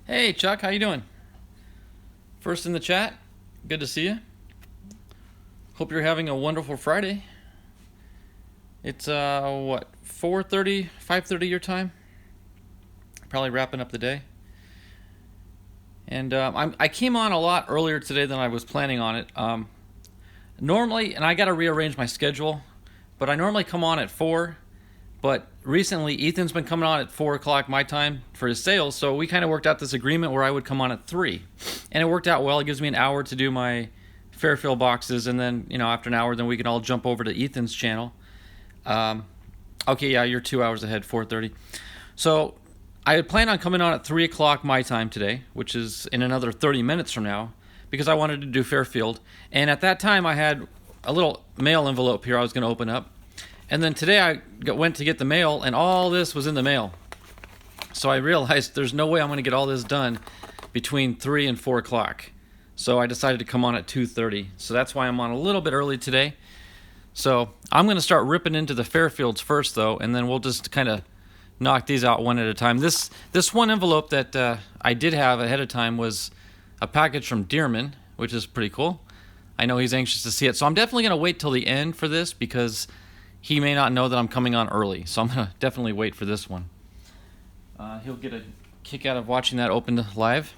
Hey Chuck, how you doing? First in the chat. Good to see you. Hope you're having a wonderful Friday. It's what, 4:30, 5:30 your time? Probably wrapping up the day. And I came on a lot earlier today than I was planning on it. Normally, and I got to rearrange my schedule, but I normally come on at 4. But recently, Ethan's been coming on at 4 o'clock my time for his sales, so we kind of worked out this agreement where I would come on at 3. And it worked out well. It gives me an hour to do my Fairfield boxes, and then, after an hour, then we can all jump over to Ethan's channel. Okay, yeah, you're 2 hours ahead, 4:30. So I had planned on coming on at 3 o'clock my time today, which is in another 30 minutes from now, because I wanted to do Fairfield. And at that time, I had a little mail envelope here I was going to open up. And then today I went to get the mail, and all this was in the mail. So I realized there's no way I'm going to get all this done between 3 and 4 o'clock. So I decided to come on at 2:30. So that's why I'm on a little bit early today. So I'm going to start ripping into the Fairfields first, though, and then we'll just kind of knock these out one at a time. This one envelope that I did have ahead of time was a package from Dearman, which is pretty cool. I know he's anxious to see it. So I'm definitely going to wait till the end for this because he may not know that I'm coming on early. So I'm going to definitely wait for this one. He'll get a kick out of watching that open live.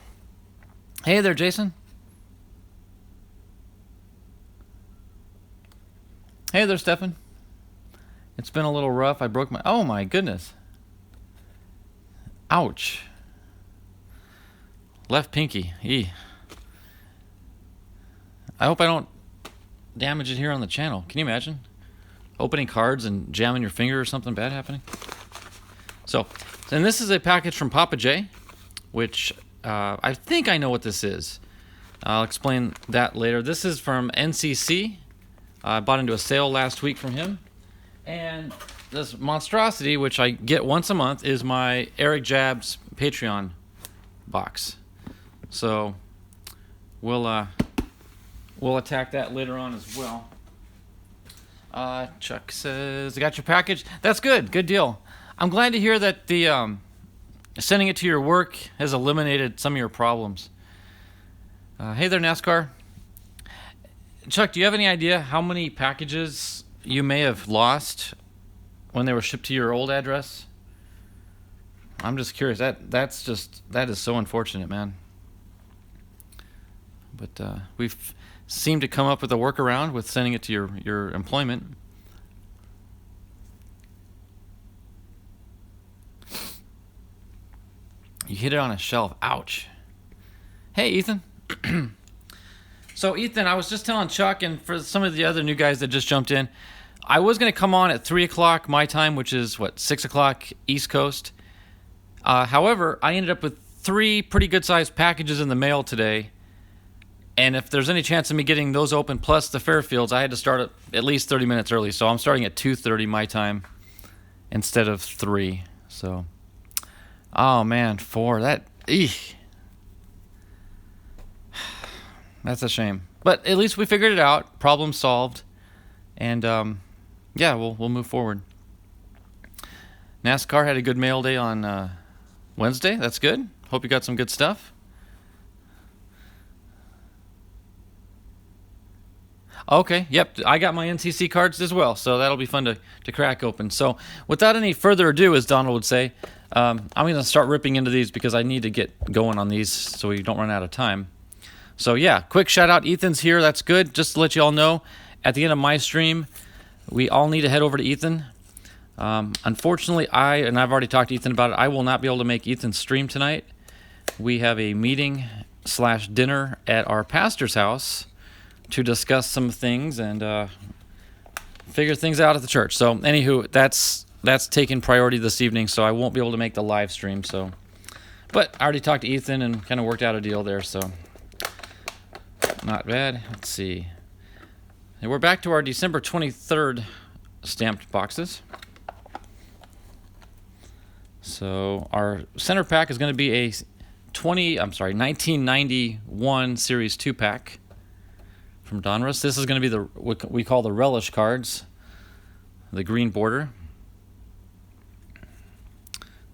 Hey there, Jason. Hey there, Stefan. It's been a little rough. I broke my... Oh, my goodness. Ouch. Left pinky. Eee. I hope I don't damage it here on the channel. Can you imagine? Opening cards and jamming your finger or something bad happening? So, and this is a package from Papa J, which I think I know what this is. I'll explain that later. This is from NCC. I bought into a sale last week from him. And this monstrosity, which I get once a month, is my Eric Jabs Patreon box. So we'll attack that later on as well. Chuck says, I got your package. That's good. Good deal. I'm glad to hear that the sending it to your work has eliminated some of your problems. Hey there, NASCAR. Chuck, do you have any idea how many packages you may have lost when they were shipped to your old address? I'm just curious. That is so unfortunate, man. But we've seemed to come up with a workaround with sending it to your employment. You hit it on a shelf. Ouch. Hey, Ethan. So, Ethan, I was just telling Chuck, and for some of the other new guys that just jumped in, I was going to come on at 3 o'clock my time, which is, 6 o'clock East Coast. However, I ended up with 3 pretty good-sized packages in the mail today. And if there's any chance of me getting those open, plus the Fairfields, I had to start at least 30 minutes early. So I'm starting at 2:30 my time instead of 3. So, oh, man, 4. That's a shame. But at least we figured it out. Problem solved. And, yeah, we'll move forward. NASCAR had a good mail day on Wednesday. That's good. Hope you got some good stuff. Okay, yep, I got my NCC cards as well, so that'll be fun to crack open. So without any further ado, as Donald would say, I'm going to start ripping into these because I need to get going on these so we don't run out of time. So yeah, quick shout out, Ethan's here, that's good. Just to let you all know, at the end of my stream, we all need to head over to Ethan. Unfortunately, and I've already talked to Ethan about it, I will not be able to make Ethan's stream tonight. We have a meeting/dinner at our pastor's house to discuss some things and figure things out at the church. So, anywho, that's taking priority this evening, so I won't be able to make the live stream. So, but I already talked to Ethan and kind of worked out a deal there, so not bad. Let's see. And we're back to our December 23rd stamped boxes. So our center pack is going to be a 1991 Series 2 pack from Donruss. This is going to be what we call the relish cards, the green border.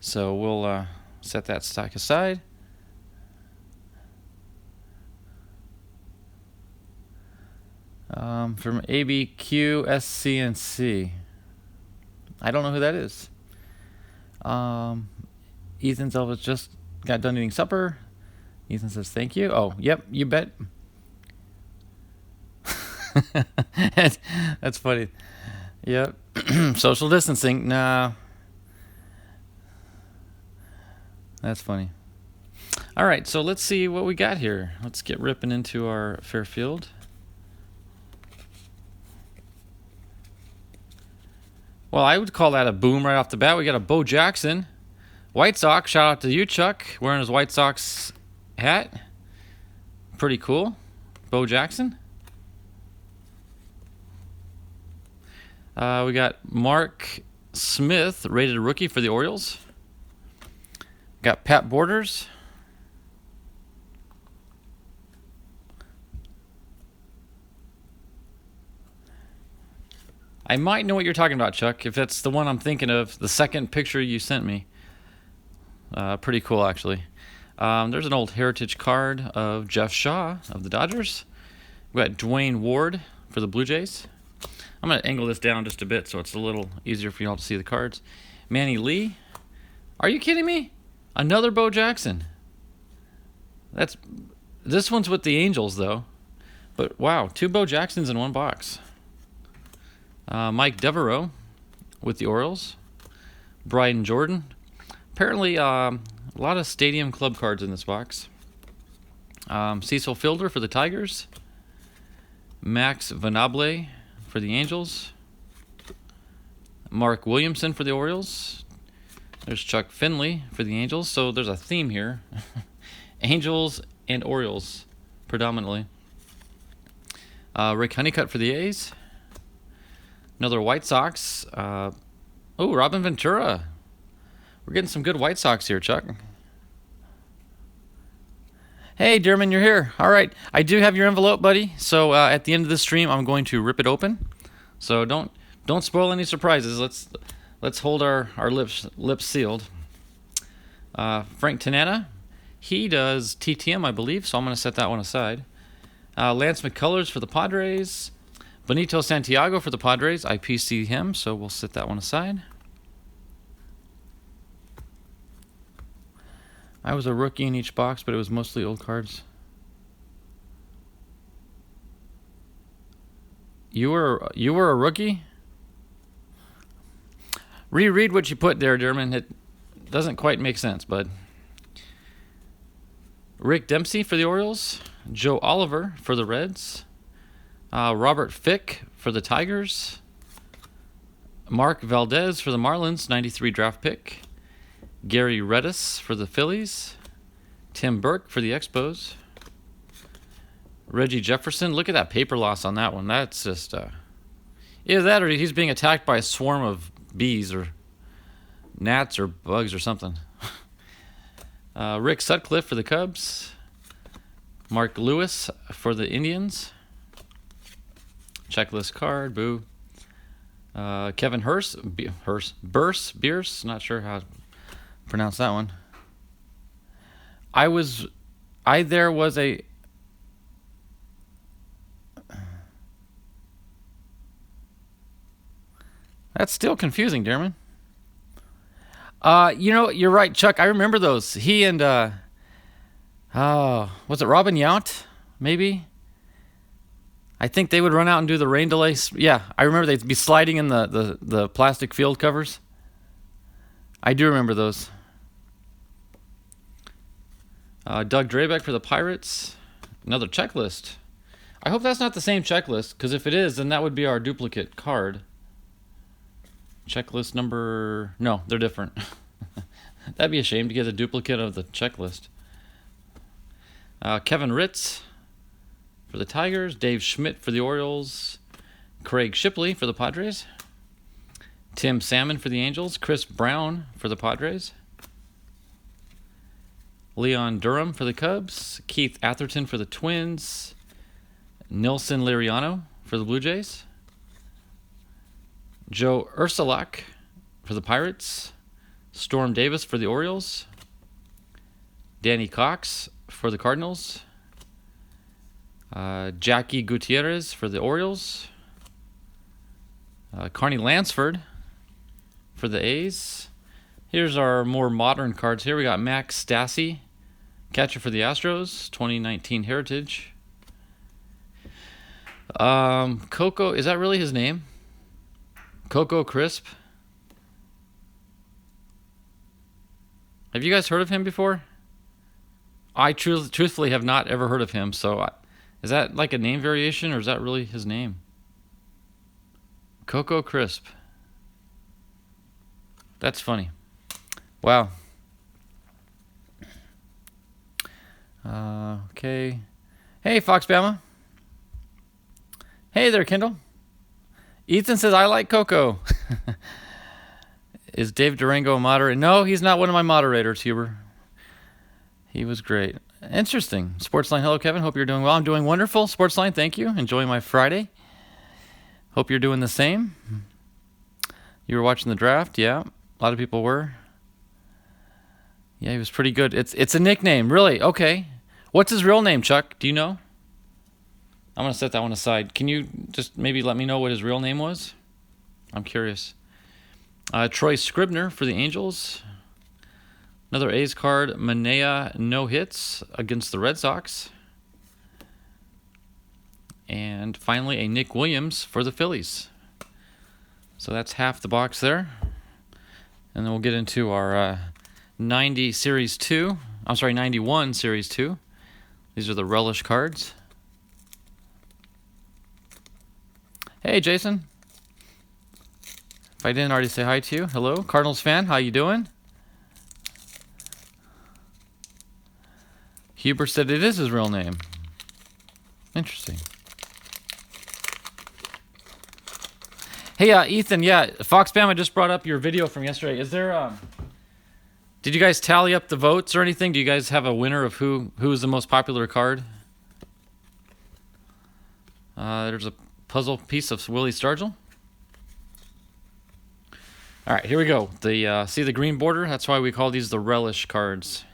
So we'll set that stock aside. From ABQSCNC. I don't know who that is. Ethan's Elvis just got done eating supper. Ethan says thank you. Oh, yep, you bet. That's funny. Yep. Social distancing. Nah. That's funny. All right, so let's see what we got here. Let's get ripping into our Fairfield. Well, I would call that a boom right off the bat. We got a Bo Jackson. White Sox. Shout out to you, Chuck, wearing his White Sox hat. Pretty cool. Bo Jackson. We got Mark Smith, rated rookie for the Orioles. Got Pat Borders. I might know what you're talking about, Chuck, if that's the one I'm thinking of, the second picture you sent me. Pretty cool, actually. There's an old heritage card of Jeff Shaw of the Dodgers. We got Dwayne Ward for the Blue Jays. I'm going to angle this down just a bit so it's a little easier for you all to see the cards. Manny Lee. Are you kidding me? Another Bo Jackson. This one's with the Angels, though. But, wow, 2 Bo Jacksons in one box. Mike Devereaux with the Orioles. Bryden Jordan. Apparently, a lot of Stadium Club cards in this box. Cecil Fielder for the Tigers. Max Venable for the Angels. Mark Williamson for the Orioles. There's Chuck Finley for the Angels. So there's a theme here. Angels and Orioles, predominantly. Rick Honeycutt for the A's. Another White Sox. Robin Ventura. We're getting some good White Sox here, Chuck. Hey, Dearman, you're here. All right. I do have your envelope, buddy. So at the end of this stream, I'm going to rip it open. So don't spoil any surprises. Let's hold our lips sealed. Frank Tanana, he does TTM, I believe, so I'm going to set that one aside. Lance McCullers for the Padres. Benito Santiago for the Padres. I PC him, so we'll set that one aside. I was a rookie in each box, but it was mostly old cards. You were a rookie? Reread what you put there, Derman. It doesn't quite make sense, bud. Rick Dempsey for the Orioles. Joe Oliver for the Reds. Robert Fick for the Tigers. Mark Valdez for the Marlins, 93 draft pick. Gary Redus for the Phillies. Tim Burke for the Expos. Reggie Jefferson. Look at that paper loss on that one. That's just... either that or he's being attacked by a swarm of bees or gnats or bugs or something. Rick Sutcliffe for the Cubs. Mark Lewis for the Indians. Checklist card, boo. Kevin Bierce, not sure how to pronounce that one. That's still confusing, Dearman. You're right, Chuck. I remember those. He and, was it Robin Yount, maybe? I think they would run out and do the rain delay. Yeah, I remember they'd be sliding in the plastic field covers. I do remember those. Doug Drabeck for the Pirates. Another checklist. I hope that's not the same checklist, because if it is, then that would be our duplicate card. Checklist number... No, they're different. That'd be a shame to get a duplicate of the checklist. Kevin Ritz for the Tigers. Dave Schmidt for the Orioles. Craig Shipley for the Padres. Tim Salmon for the Angels. Chris Brown for the Padres. Leon Durham for the Cubs. Keith Atherton for the Twins. Nilson Liriano for the Blue Jays. Joe Ursulak for the Pirates. Storm Davis for the Orioles. Danny Cox for the Cardinals. Jackie Gutierrez for the Orioles. Carney Lansford for the A's. Here's our more modern cards here. We got Max Stassi, catcher for the Astros, 2019 Heritage. Coco, is that really his name? Coco Crisp. Have you guys heard of him before? I truthfully have not ever heard of him, so is that like a name variation or is that really his name? Coco Crisp. That's funny. Wow. Okay. Hey, Fox Bama. Hey there, Kendall. Ethan says, I like Coco. Is Dave Durango a moderator? No, he's not one of my moderators, Huber. He was great. Interesting. Sportsline, hello, Kevin. Hope you're doing well. I'm doing wonderful. Sportsline, thank you. Enjoying my Friday. Hope you're doing the same. You were watching the draft? Yeah, a lot of people were. Yeah, he was pretty good. It's a nickname, really. Okay. What's his real name, Chuck? Do you know? I'm going to set that one aside. Can you just maybe let me know what his real name was? I'm curious. Troy Scribner for the Angels. Another A's card. Manea no hits against the Red Sox. And finally a Nick Williams for the Phillies. So that's half the box there. And then we'll get into our 90 Series 2. I'm sorry, 91 Series 2. These are the relish cards. Hey, Jason. If I didn't already say hi to you, hello. Cardinals fan, how you doing? Huber said it is his real name. Interesting. Hey, Ethan, yeah, Fox Bama just brought up your video from yesterday. Is there, did you guys tally up the votes or anything? Do you guys have a winner of who is the most popular card? There's a puzzle piece of Willie Stargell. All right, here we go. See the green border? That's why we call these the relish cards.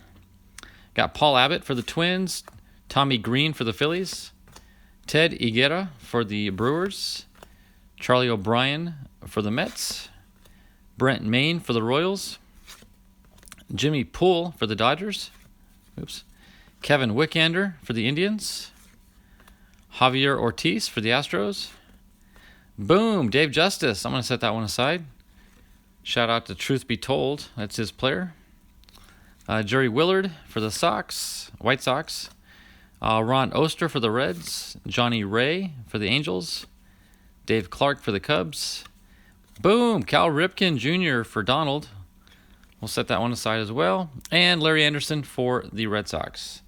Got Paul Abbott for the Twins, Tommy Green for the Phillies, Ted Higuera for the Brewers, Charlie O'Brien for the Mets, Brent Maine for the Royals, Jimmy Poole for the Dodgers, Kevin Wickander for the Indians, Javier Ortiz for the Astros. Boom, Dave Justice. I'm going to set that one aside. Shout out to Truth Be Told. That's his player. Jerry Willard for the White Sox. Ron Oster for the Reds. Johnny Ray for the Angels. Dave Clark for the Cubs. Boom, Cal Ripken Jr. for Donald. We'll set that one aside as well. And Larry Anderson for the Red Sox.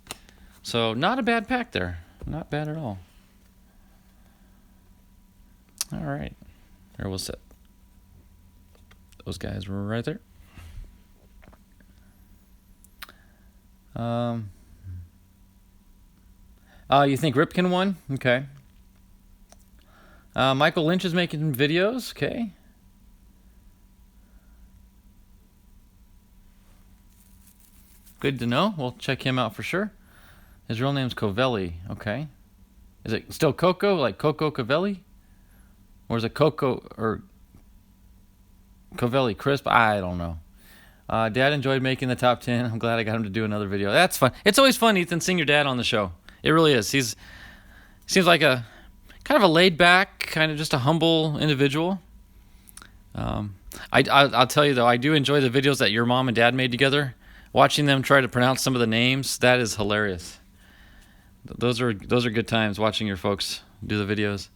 So not a bad pack there. Not bad at all. All right. There we'll set. Those guys were right there. You think Ripken won? Okay. Michael Lynch is making videos. Okay. Good to know. We'll check him out for sure. His real name's Covelli. Okay. Is it still Coco, like Coco Covelli? Or is it Coco or Covelli Crisp? I don't know. Dad enjoyed making the top 10. I'm glad I got him to do another video. That's fun. It's always fun, Ethan, seeing your dad on the show. It really is. Seems like a kind of a laid back, kind of just a humble individual. I'll tell you though, I do enjoy the videos that your mom and dad made together. Watching them try to pronounce some of the names, that is hilarious. Those are good times watching your folks do the videos.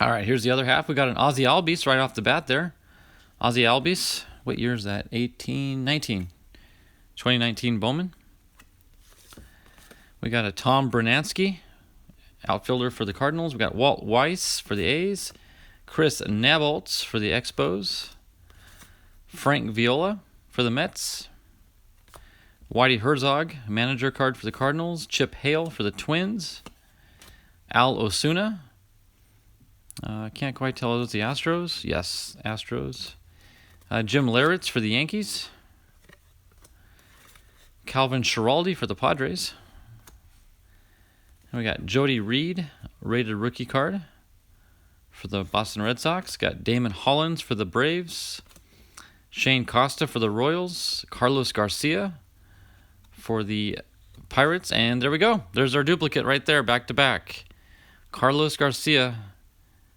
All right, here's the other half. We got an Ozzy Albies right off the bat there. Ozzy Albies. What year is that? 2019 Bowman. We got a Tom Bernansky, outfielder for the Cardinals. We got Walt Weiss for the A's. Chris Nabolts for the Expos. Frank Viola for the Mets. Whitey Herzog, manager card for the Cardinals. Chip Hale for the Twins. Al Osuna. Can't quite tell. Is it the Astros? Yes, Astros. Jim Leyritz for the Yankees. Calvin Schiraldi for the Padres. And we got Jody Reed, rated rookie card for the Boston Red Sox. Got Damon Hollins for the Braves. Shane Costa for the Royals. Carlos Garcia for the Pirates. And there we go. There's our duplicate right there, back to back. Carlos Garcia,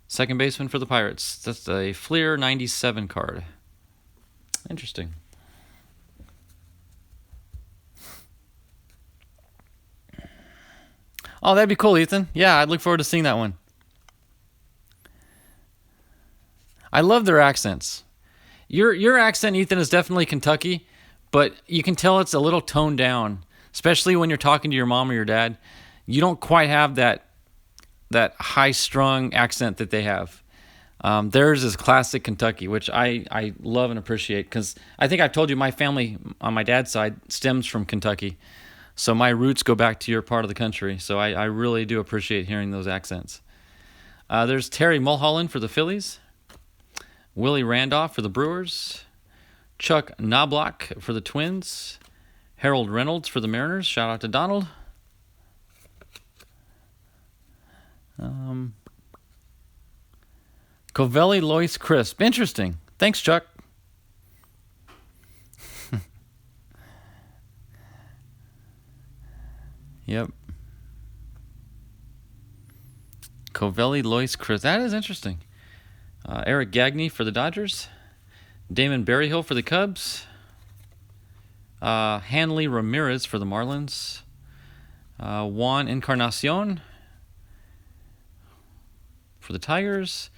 second baseman for the Pirates. That's a Fleer 97 card. Interesting. Oh, that'd be cool, Ethan. Yeah, I'd look forward to seeing that one. I love their accents. Your accent, Ethan, is definitely Kentucky, but you can tell it's a little toned down, especially when you're talking to your mom or your dad. You don't quite have that high-strung accent that they have. Theirs is classic Kentucky, which I love and appreciate, because I think I've told you my family on my dad's side stems from Kentucky. So my roots go back to your part of the country. So I really do appreciate hearing those accents. There's Terry Mulholland for the Phillies. Willie Randolph for the Brewers. Chuck Knobloch for the Twins. Harold Reynolds for the Mariners. Shout out to Donald. Covelli Lois Crisp. Interesting. Thanks, Chuck. Yep. Covelli Lois Crisp. That is interesting. Eric Gagne for the Dodgers. Damon Berryhill for the Cubs. Hanley Ramirez for the Marlins. Juan Encarnacion for the Tigers.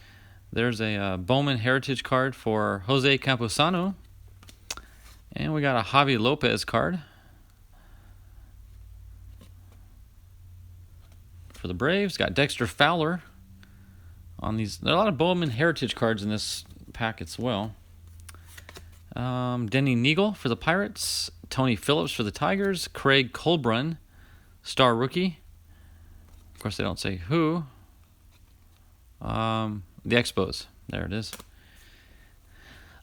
There's a Bowman Heritage card for Jose Camposano. And we got a Javi Lopez card for the Braves. Got Dexter Fowler on these. There are a lot of Bowman Heritage cards in this pack as well. Denny Neagle for the Pirates. Tony Phillips for the Tigers. Craig Colbrun, star rookie. Of course, they don't say who. The Expos. There it is.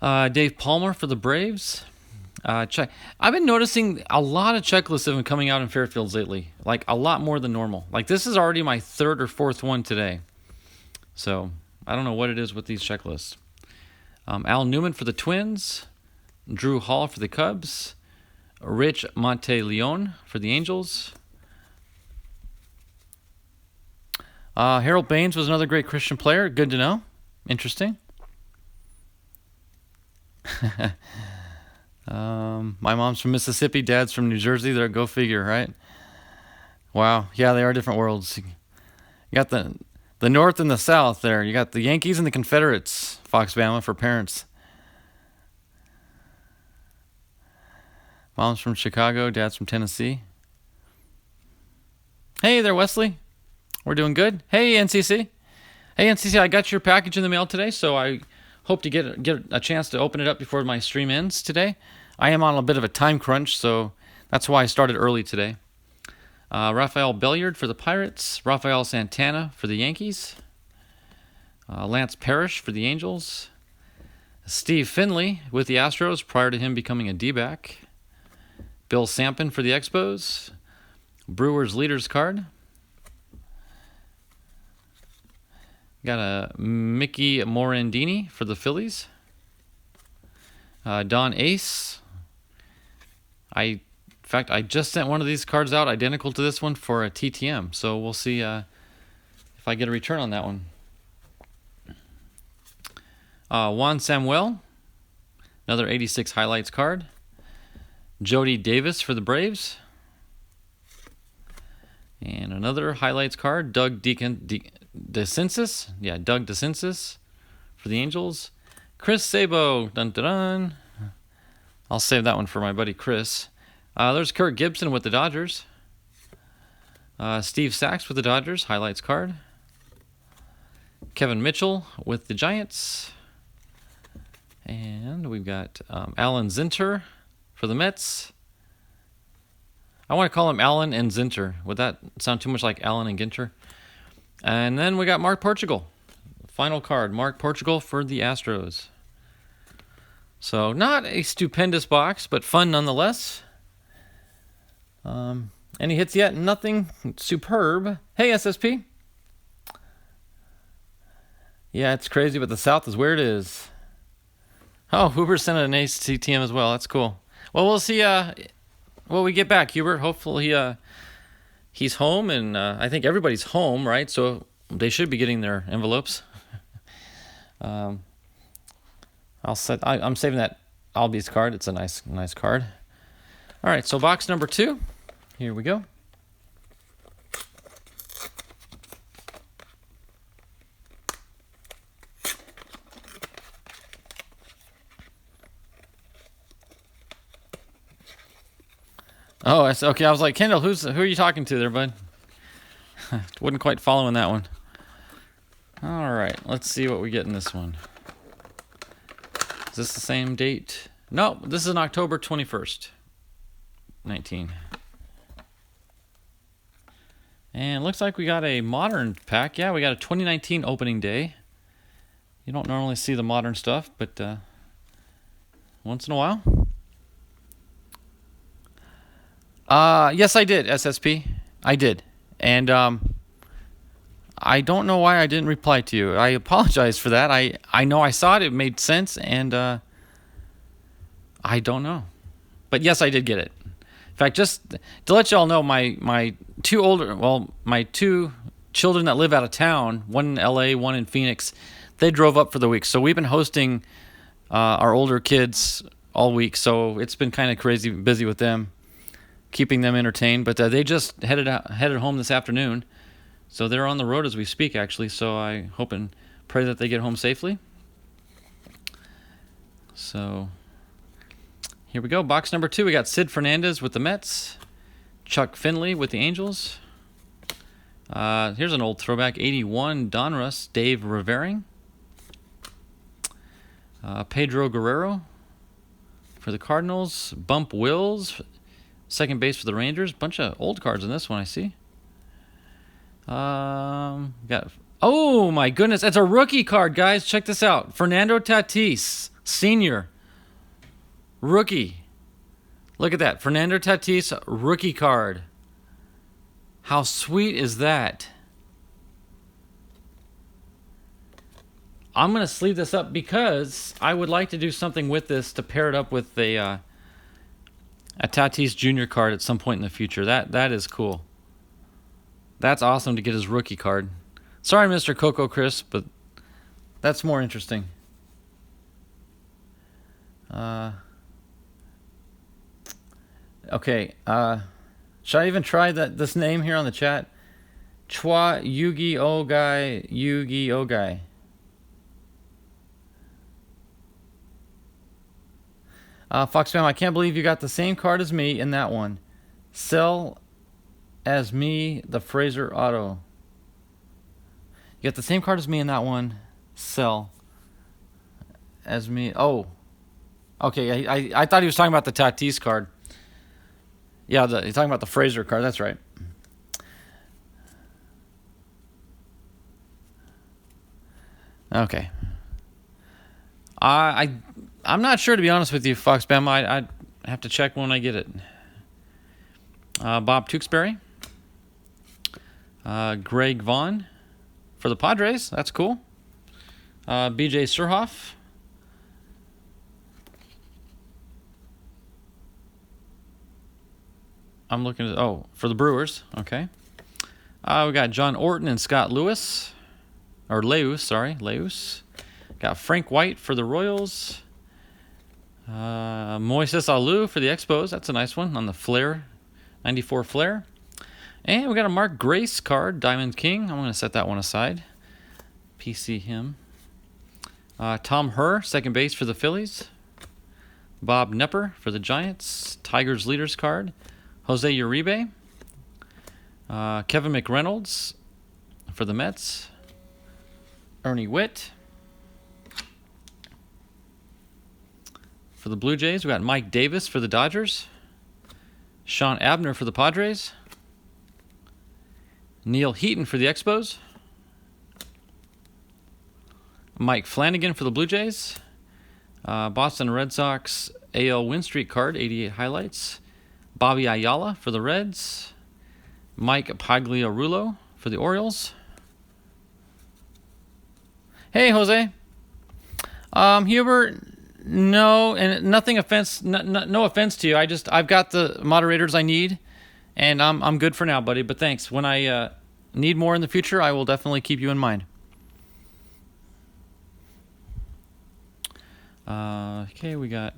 Dave Palmer for the Braves. Check. I've been noticing a lot of checklists have been coming out in Fairfields lately. Like a lot more than normal. Like this is already my third or fourth one today. So I don't know what it is with these checklists. Al Newman for the Twins. Drew Hall for the Cubs. Rich Monteleone for the Angels. Harold Baines was another great Christian player. Good to know. Interesting. My mom's from Mississippi. Dad's from New Jersey. There, go figure, right? Wow. Yeah, they are different worlds. You got the North and the South there. You got the Yankees and the Confederates. Fox Bama for parents. Mom's from Chicago. Dad's from Tennessee. Hey there, Wesley. We're doing good. Hey, NCC. Hey, NCC, I got your package in the mail today, so I hope to get a chance to open it up before my stream ends today. I am on a bit of a time crunch, so that's why I started early today. Rafael Belliard for the Pirates. Rafael Santana for the Yankees. Lance Parrish for the Angels. Steve Finley with the Astros prior to him becoming a D-back. Bill Sampson for the Expos. Brewers leaders card. Got a Mickey Morandini for the Phillies. Don Ace. In fact, I just sent one of these cards out identical to this one for a TTM. So we'll see if I get a return on that one. Juan Samuel. Another 86 highlights card. Jody Davis for the Braves. And another highlights card. Doug DeCinces. Yeah, Doug DeCinces for the Angels. Chris Sabo. Dun, dun, dun. I'll save that one for my buddy Chris. There's Kirk Gibson with the Dodgers. Steve Sachs with the Dodgers. Highlights card. Kevin Mitchell with the Giants. And we've got Alan Zinter for the Mets. I want to call him Allen and Zinter. Would that sound too much like Allen and Ginter? And then we got Mark Portugal. Final card, Mark Portugal for the Astros. So not a stupendous box, but fun nonetheless. Any hits yet? Nothing. Superb. Hey, SSP. Yeah, it's crazy, but the South is where it is. Oh, Huber sent an ace TTM as well. That's cool. Well, we'll see when we get back, Hubert. Hopefully he's home, and I think everybody's home, right? So they should be getting their envelopes. I'm saving that Albies card. It's a nice card. All right, so box number 2. Here we go. Oh, okay. I was like, Kendall, who are you talking to there, bud? Wasn't quite following that one. All right, let's see what we get in this one. Is this the same date? No, this is on October 21st, 19. And looks like we got a modern pack. Yeah, we got a 2019 opening day. You don't normally see the modern stuff, but once in a while. Yes, I did, SSP. I did. And I don't know why I didn't reply to you. I apologize for that. I know I saw it. It made sense, and I don't know. But yes, I did get it. In fact, just to let y'all know, my two children that live out of town, one in LA, one in Phoenix, they drove up for the week. So we've been hosting our older kids all week. So it's been kind of crazy busy with them, keeping them entertained. But they just headed home this afternoon. So they're on the road as we speak, actually. So I hope and pray that they get home safely. So here we go. Box number 2. We got Sid Fernandez with the Mets. Chuck Finley with the Angels. Here's an old throwback. 81 Donruss, Dave Revering. Pedro Guerrero for the Cardinals. Bump Wills, second base for the Rangers. Bunch of old cards in this one, I see. Oh my goodness, it's a rookie card, guys. Check this out. Fernando Tatis, senior. Rookie. Look at that. Fernando Tatis, rookie card. How sweet is that? I'm going to sleeve this up because I would like to do something with this to pair it up with a Tatis Jr. card at some point in the future. That is cool. That's awesome to get his rookie card. Sorry, Mr. Coco Chris, but that's more interesting. Okay. Should I even try this name here on the chat? Chua Yu-Gi-Oh guy. Yu-Gi-Oh guy. Fox Fam, I can't believe you got the same card as me in that one. Sell as me, the Fraser Auto. You got the same card as me in that one. Sell as me. Oh. Okay, I thought he was talking about the Tatis card. Yeah, he's talking about the Fraser card. That's right. Okay. I'm not sure, to be honest with you, Fox Bam. I have to check when I get it. Bob Tewksbury. Greg Vaughn for the Padres. That's cool. BJ Surhoff. I'm looking at, for the Brewers. Okay. We got John Orton and Scott Lewis. Or Leus, sorry. Leus. Got Frank White for the Royals. Moises Alou for the Expos. That's a nice one on the Flair. 94 Flair. And we got a Mark Grace card, Diamond King. I'm going to set that one aside. PC him. Tom Herr, second base for the Phillies. Bob Nepper for the Giants. Tigers leaders card. Jose Uribe. Kevin McReynolds for the Mets. Ernie Witt. For the Blue Jays, we got Mike Davis for the Dodgers. Sean Abner for the Padres. Neil Heaton for the Expos. Mike Flanagan for the Blue Jays. Boston Red Sox AL win streak card, 88 highlights. Bobby Ayala for the Reds. Mike Pagliarulo for the Orioles. Hey, Jose. Hubert, no, and nothing offense, no offense to you. I've got the moderators I need, and I'm good for now, buddy. But thanks. When I need more in the future, I will definitely keep you in mind. Okay, we got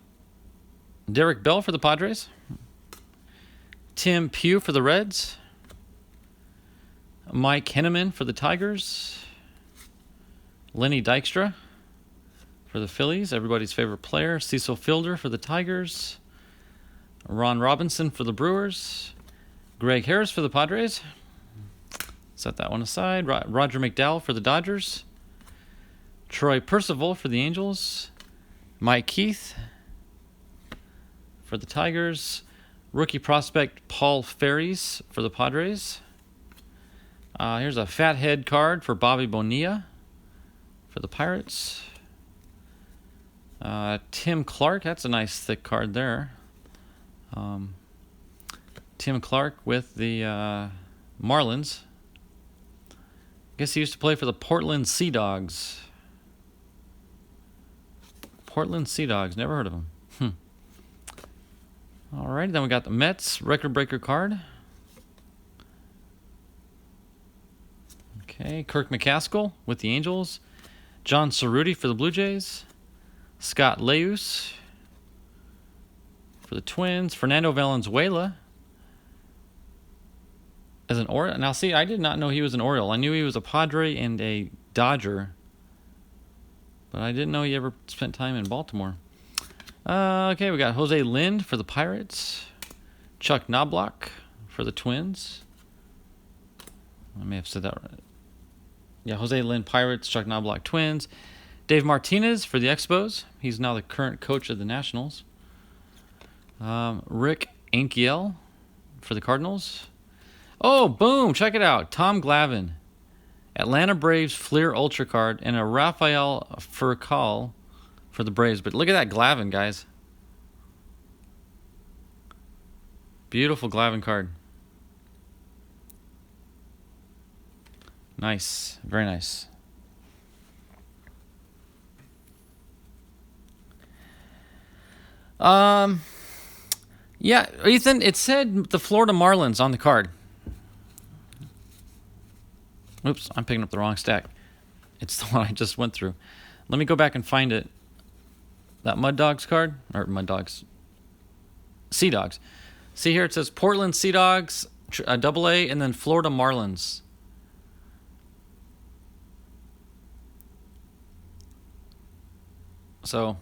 Derek Bell for the Padres. Tim Pugh for the Reds. Mike Henneman for the Tigers. Lenny Dykstra for the Phillies, everybody's favorite player. Cecil Fielder for the Tigers. Ron Robinson for the Brewers. Greg Harris for the Padres. Set that one aside. Roger McDowell for the Dodgers. Troy Percival for the Angels. Mike Keith for the Tigers. Rookie prospect Paul Ferries for the Padres. Here's a fathead card for Bobby Bonilla for the Pirates. Tim Clark, that's a nice thick card there. Tim Clark with the Marlins. Guess he used to play for the Portland Sea Dogs. Portland Sea Dogs, never heard of them. Alright, then we got the Mets record breaker card. Okay, Kirk McCaskill with the Angels. John Cerruti for the Blue Jays. Scott Leus for the Twins. Fernando Valenzuela as an Oriole. Now, see, I did not know he was an Oriole. I knew he was a Padre and a Dodger, but I didn't know he ever spent time in Baltimore. Okay, we got Jose Lind for the Pirates. Chuck Knobloch for the Twins. I may have said that right. Yeah, Jose Lind, Pirates. Chuck Knobloch, Twins. Dave Martinez for the Expos. He's now the current coach of the Nationals. Rick Ankiel for the Cardinals. Oh, boom. Check it out. Tom Glavine. Atlanta Braves Fleer Ultra card and a Rafael Furcal for the Braves. But look at that Glavine, guys. Beautiful Glavine card. Nice. Very nice. Yeah, Ethan, it said the Florida Marlins on the card. Oops, I'm picking up the wrong stack. It's the one I just went through. Let me go back and find it. That Mud Dogs card, or Mud Dogs, Sea Dogs. See here, it says Portland Sea Dogs, AA, and then Florida Marlins. So,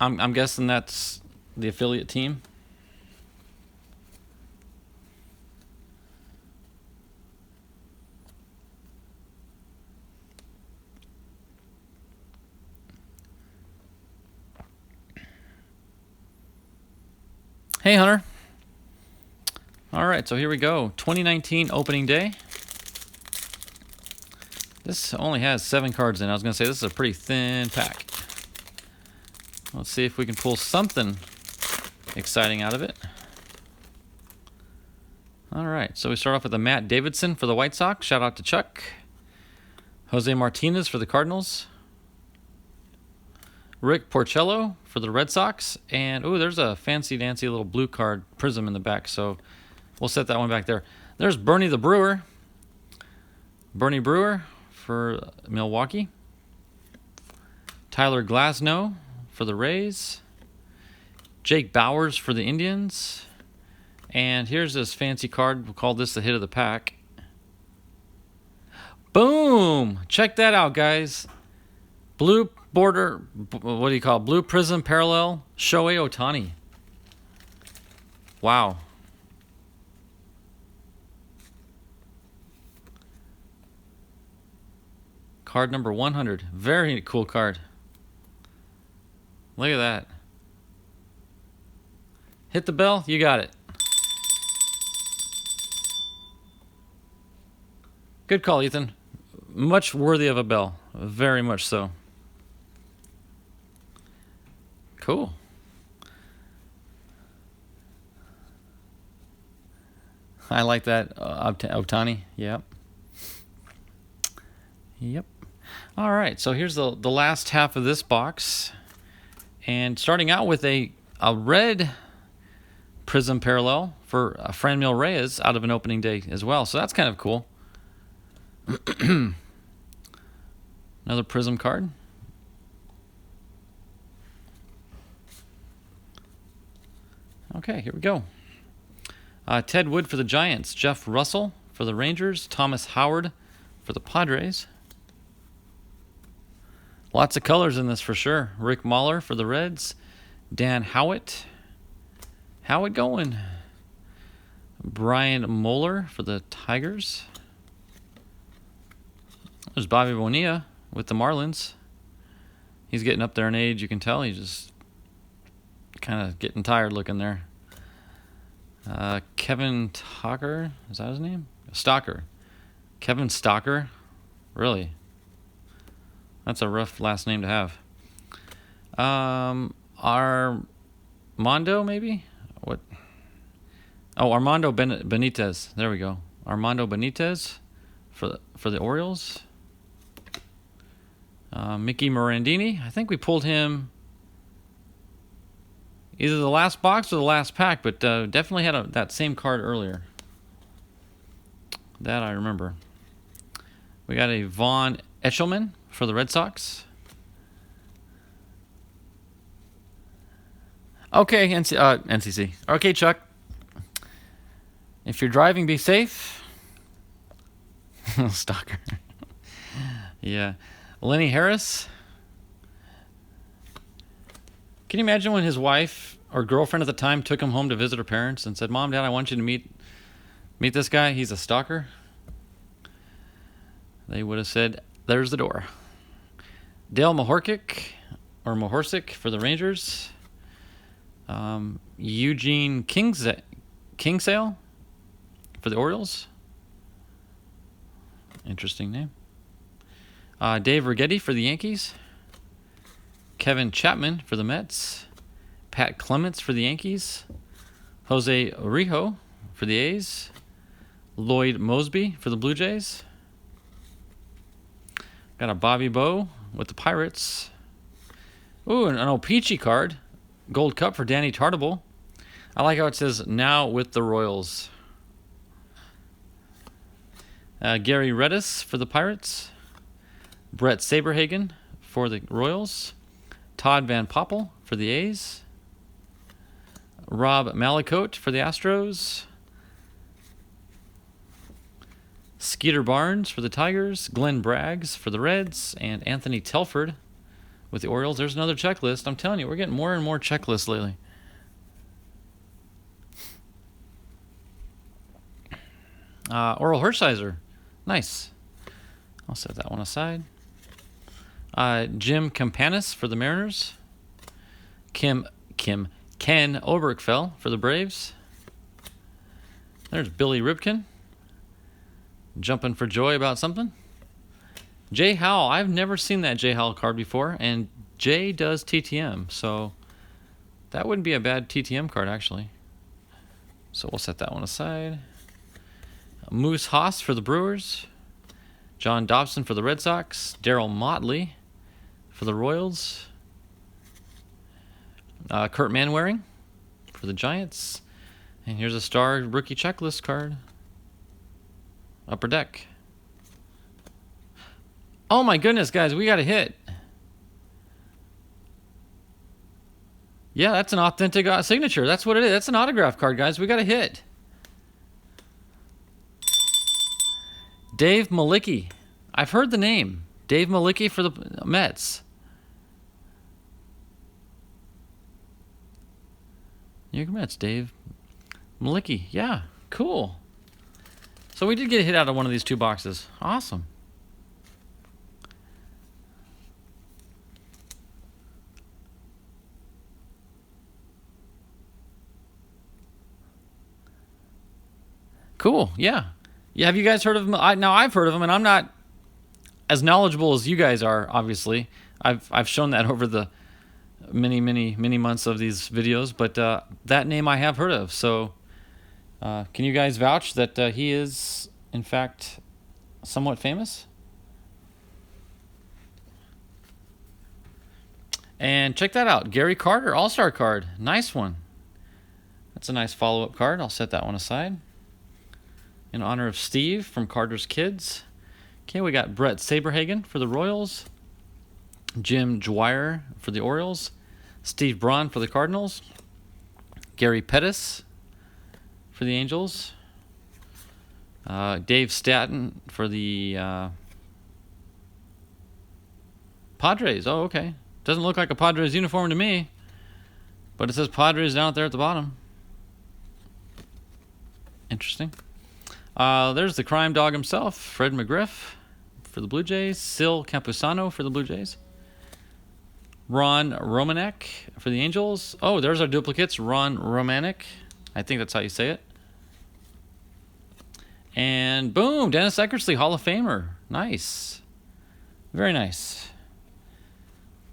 I'm guessing that's the affiliate team. Hey, Hunter. All right, so here we go. 2019 opening day. This only has 7 cards in. I was going to say this is a pretty thin pack. Let's see if we can pull something exciting out of it. All right, so we start off with a Matt Davidson for the White Sox. Shout out to Chuck. Jose Martinez for the Cardinals. Rick Porcello for the Red Sox. And, ooh, there's a fancy-dancy little blue card prism in the back, so we'll set that one back there. There's Bernie the Brewer. Bernie Brewer for Milwaukee. Tyler Glasnow for the Rays. Jake Bowers for the Indians. And here's this fancy card. We'll call this the hit of the pack. Boom! Check that out, guys. Blue border, what do you call it? Blue prism parallel, Shohei Ohtani. Wow. Card number 100. Very cool card. Look at that. Hit the bell, you got it. Good call, Ethan. Much worthy of a bell. Very much so. Cool. I like that. Otani. Yep. Yep. All right. So here's the last half of this box. And starting out with a red prism parallel for Franmil Reyes out of an opening day as well. So that's kind of cool. Another prism card. Okay, here we go. Ted Wood for the Giants, Jeff Russell for the Rangers, Thomas Howard for the Padres. Lots of colors in this for sure. Rick Mahler for the Reds, Dan Howitt. How it going? Brian Moeller for the Tigers. There's Bobby Bonilla with the Marlins. He's getting up there in age, you can tell. He's just kind of getting tired looking there. Kevin Tucker, is that his name? Stalker. Kevin Stalker. Really? That's a rough last name to have. Armando, maybe? What? Oh, Armando Benitez. There we go. Armando Benitez for the Orioles. Mickey Morandini. I think we pulled him either the last box or the last pack, but definitely had that same card earlier. That I remember. We got a Vaughn Eshelman for the Red Sox. Okay, NCC. Okay, Chuck. If you're driving, be safe. Stalker. Yeah. Lenny Harris. Can you imagine when his wife or girlfriend at the time took him home to visit her parents and said, "Mom, Dad, I want you to meet this guy. He's a stalker." They would have said, "There's the door." Dale Mahorsic for the Rangers. Eugene Kingsale for the Orioles. Interesting name. Dave Righetti for the Yankees. Kevin Chapman for the Mets. Pat Clements for the Yankees. Jose Rijo for the A's. Lloyd Mosby for the Blue Jays. Got a Bobby Bowe with the Pirates. Ooh, an O-Pee-Chee card. Gold Cup for Danny Tartabull. I like how it says, now with the Royals. Gary Redus for the Pirates. Brett Saberhagen for the Royals. Todd Van Poppel for the A's. Rob Malakote for the Astros. Skeeter Barnes for the Tigers. Glenn Braggs for the Reds. And Anthony Telford with the Orioles. There's another checklist. I'm telling you, we're getting more and more checklists lately. Oral Hershiser. Nice. I'll set that one aside. Jim Campanis for the Mariners. Ken Oberkfell for the Braves. There's Billy Ripken. Jumping for joy about something. Jay Howell. I've never seen that Jay Howell card before, and Jay does TTM, so that wouldn't be a bad TTM card, actually. So we'll set that one aside. Moose Haas for the Brewers. John Dobson for the Red Sox. Darryl Motley for the Royals. Kurt Manwaring for the Giants. And here's a star rookie checklist card. Upper Deck. Oh my goodness, guys, we got a hit. Yeah, that's an authentic signature. That's what it is. That's an autograph card, guys. We got a hit. Dave Malicki. I've heard the name. Dave Malicki for the Mets. New York Mets, Dave Malicki. Yeah, cool. So we did get a hit out of one of these two boxes. Awesome. Cool, yeah. Yeah, have you guys heard of him? Now I've heard of him, and I'm not as knowledgeable as you guys are, obviously. I've shown that over the many months of these videos, but that name I have heard of. So Can you guys vouch that he is, in fact, somewhat famous? And check that out. Gary Carter, All-Star card. Nice one. That's a nice follow-up card. I'll set that one aside. In honor of Steve from Carter's Kids. Okay, we got Brett Saberhagen for the Royals. Jim Dwyer for the Orioles. Steve Braun for the Cardinals. Gary Pettis for the Angels. Dave Stanton for the Padres. Oh, okay. Doesn't look like a Padres uniform to me, but it says Padres down there at the bottom. Interesting. There's the crime dog himself, Fred McGriff for the Blue Jays. Sil Campusano for the Blue Jays. Ron Romanek for the Angels. Oh, there's our duplicates. Ron Romanek. I think that's how you say it. And boom, Dennis Eckersley, Hall of Famer. Nice. Very nice.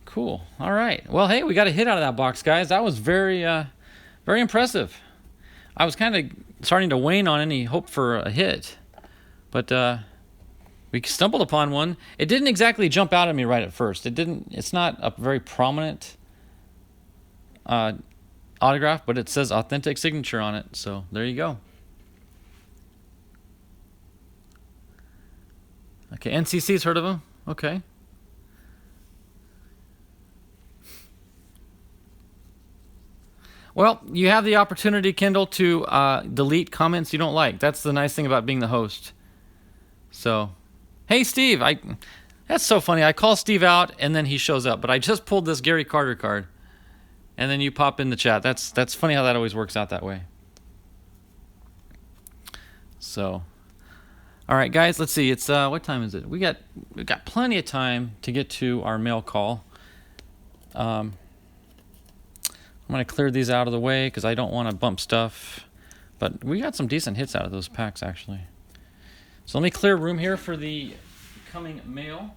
Cool. All right. Well, hey, we got a hit out of that box, guys. That was very impressive. I was kind of starting to wane on any hope for a hit, but we stumbled upon one. It didn't exactly jump out at me right at first. It's not a very prominent autograph, but it says authentic signature on it. So there you go. Okay, NCC's heard of him. Okay. Well, you have the opportunity, Kendall, to delete comments you don't like. That's the nice thing about being the host. So, hey, Steve. That's so funny. I call Steve out, and then he shows up. But I just pulled this Gary Carter card, and then you pop in the chat. That's funny how that always works out that way. So, all right, guys. Let's see. It's what time is it? We got plenty of time to get to our mail call. I'm going to clear these out of the way because I don't want to bump stuff. But we got some decent hits out of those packs, actually. So let me clear room here for the coming mail.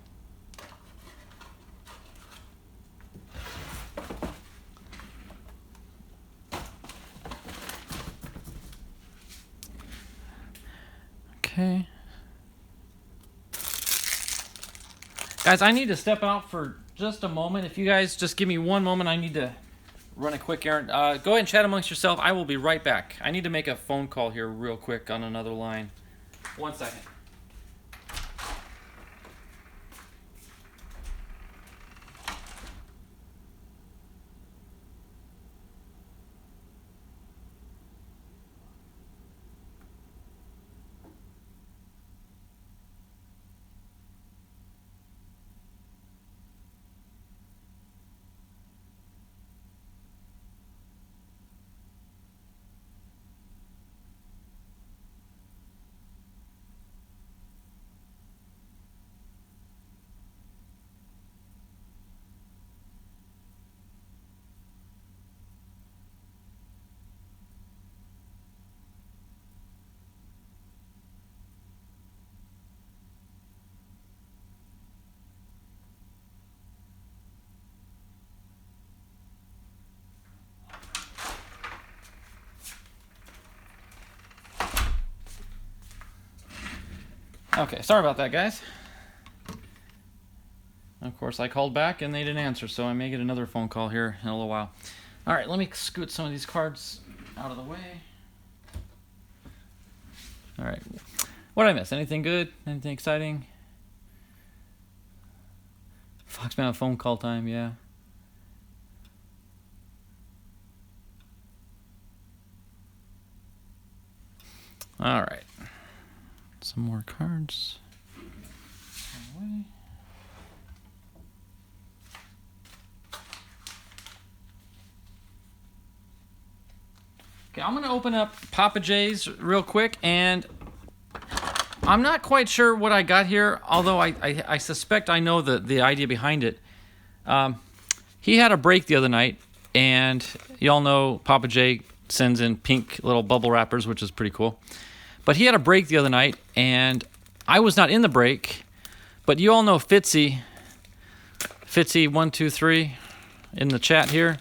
Okay. Guys, I need to step out for just a moment. If you guys just give me one moment, I need to run a quick errand. Go ahead and chat amongst yourself. I will be right back. I need to make a phone call here real quick on another line. 1 second. Okay, sorry about that, guys. Of course, I called back and they didn't answer, so I may get another phone call here in a little while. All right, let me scoot some of these cards out of the way. All right. What did I miss? Anything good? Anything exciting? Foxman phone call time, yeah. All right. Some more cards. Okay, I'm going to open up Papa J's real quick, and I'm not quite sure what I got here, although I suspect I know the idea behind it. He had a break the other night, and y'all know Papa J sends in pink little bubble wrappers, which is pretty cool. But he had a break the other night, and I was not in the break, but you all know Fitzy123 in the chat here.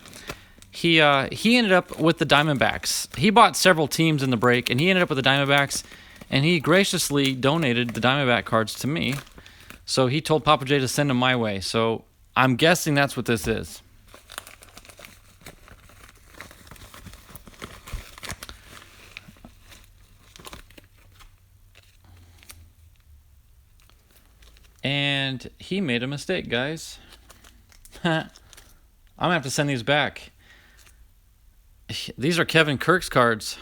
he ended up with the Diamondbacks. He bought several teams in the break, and he ended up with the Diamondbacks, and he graciously donated the Diamondback cards to me. So he told Papa J to send them my way. So I'm guessing that's what this is. And he made a mistake, guys. I'm gonna have to send these back. These are Kevin Kirk's cards.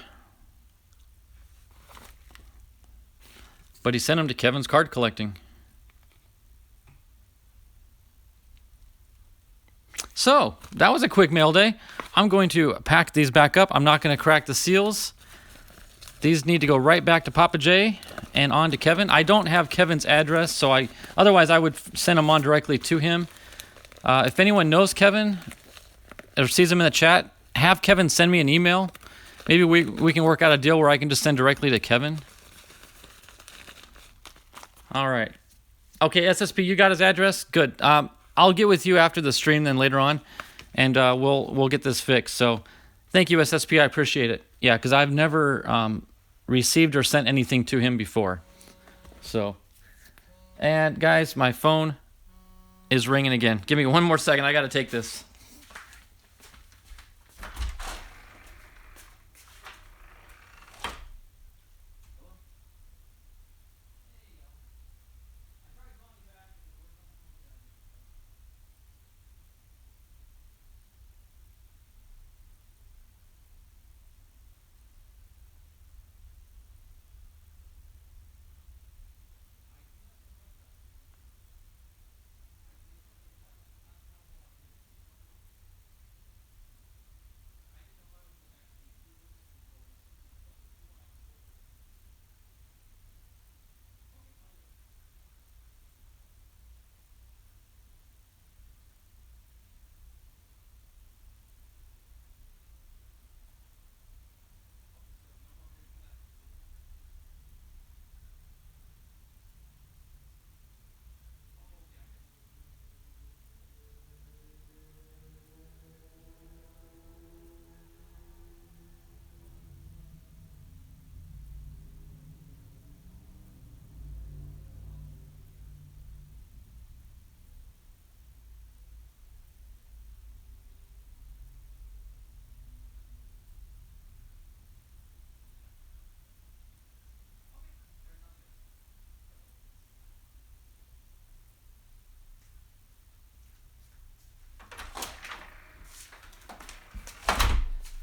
But he sent them to Kevin's Card Collecting. So, that was a quick mail day. I'm going to pack these back up. I'm not going to crack the seals. These need to go right back to Papa J and on to Kevin. I don't have Kevin's address, so otherwise I would send them on directly to him. If anyone knows Kevin or sees him in the chat, have Kevin send me an email. Maybe we can work out a deal where I can just send directly to Kevin. All right. Okay, SSP, you got his address? Good. I'll get with you after the stream then later on, and we'll get this fixed. So thank you, SSP. I appreciate it. Yeah, because I've never received or sent anything to him before. So, and guys, my phone is ringing again. Give me one more second. I got to take this.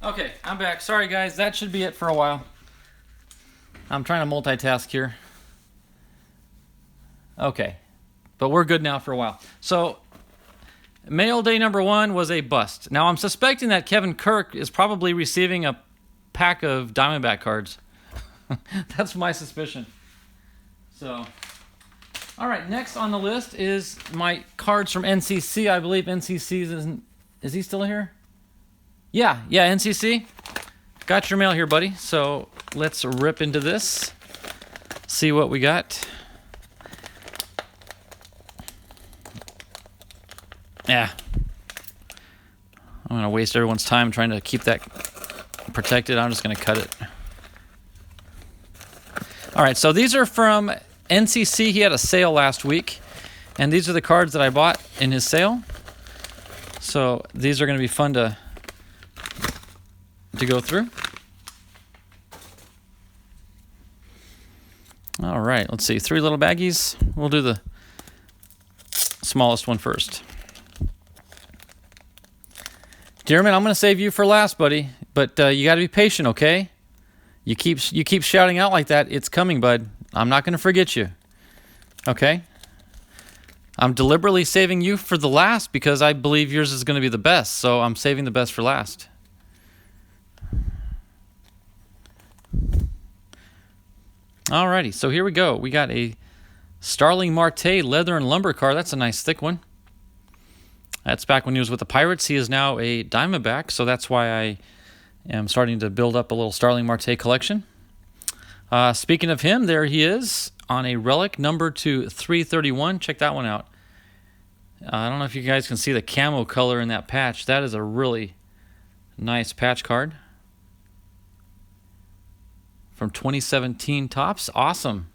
Okay, I'm back. Sorry, guys. That should be it for a while. I'm trying to multitask here. Okay, but we're good now for a while. So, mail day number 1 was a bust. Now, I'm suspecting that Kevin Kirk is probably receiving a pack of Diamondback cards. That's my suspicion. So, all right, next on the list is my cards from NCC. I believe NCC is he still here? Yeah, NCC. Got your mail here, buddy. So let's rip into this. See what we got. Yeah. I'm going to waste everyone's time trying to keep that protected. I'm just going to cut it. All right, so these are from NCC. He had a sale last week, and these are the cards that I bought in his sale. So these are going to be fun to go through. All right, let's see. 3 little baggies. We'll do the smallest one first. Dearman, I'm going to save you for last, buddy, but you got to be patient, okay? You keep shouting out like that. It's coming, bud. I'm not going to forget you. Okay? I'm deliberately saving you for the last because I believe yours is going to be the best, so I'm saving the best for last. Alrighty, so here we go. We got a Starling Marte leather and lumber card. That's a nice thick one. That's back when he was with the Pirates. He is now a Diamondback, so that's why I am starting to build up a little Starling Marte collection. Speaking of him, there he is on a relic number to 331. Check that one out. I don't know if you guys can see the camo color in that patch. That is a really Nice patch card from 2017 Topps. Awesome.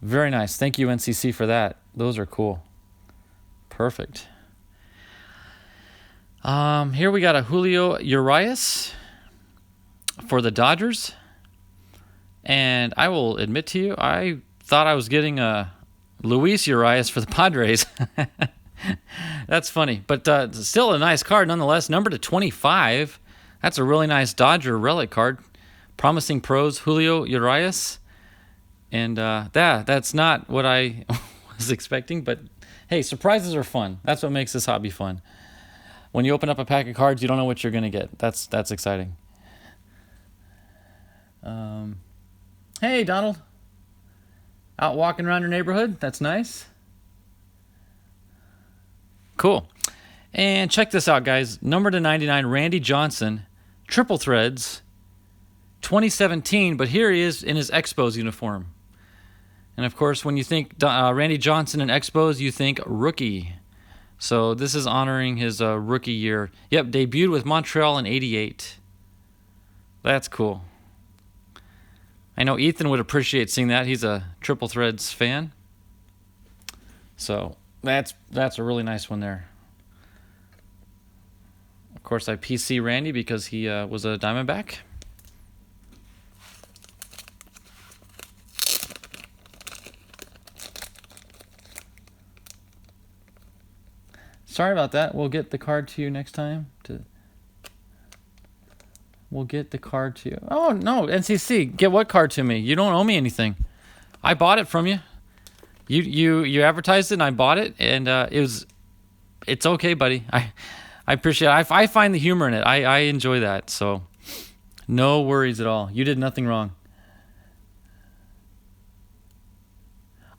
Very nice. Thank you, NCC, for that. Those are cool. Perfect. Here we got a Julio Urias for the Dodgers. And I will admit to you, I thought I was getting a Luis Urias for the Padres. That's funny. But still a nice card nonetheless. Number to 25. That's a really nice Dodger relic card. Promising pros, Julio Urias. And that's not what I was expecting. But hey, surprises are fun. That's what makes this hobby fun. When you open up a pack of cards, you don't know what you're going to get. That's exciting. Hey, Donald. Out walking around your neighborhood? That's nice. Cool. And check this out, guys. Number to 99, Randy Johnson. Triple threads. 2017, but here he is in his Expos uniform. And, of course, when you think Randy Johnson in Expos, you think rookie. So this is honoring his rookie year. Yep, debuted with Montreal in '88. That's cool. I know Ethan would appreciate seeing that. He's a Triple Threads fan. So that's a really nice one there. Of course, I PC Randy because he was a Diamondback. Sorry about that. We'll get the card to you next time. We'll get the card to you. Oh, no, NCC. Get what card to me? You don't owe me anything. I bought it from you. You advertised it, and I bought it, and it's okay, buddy. I appreciate it. I find the humor in it. I enjoy that, so no worries at all. You did nothing wrong.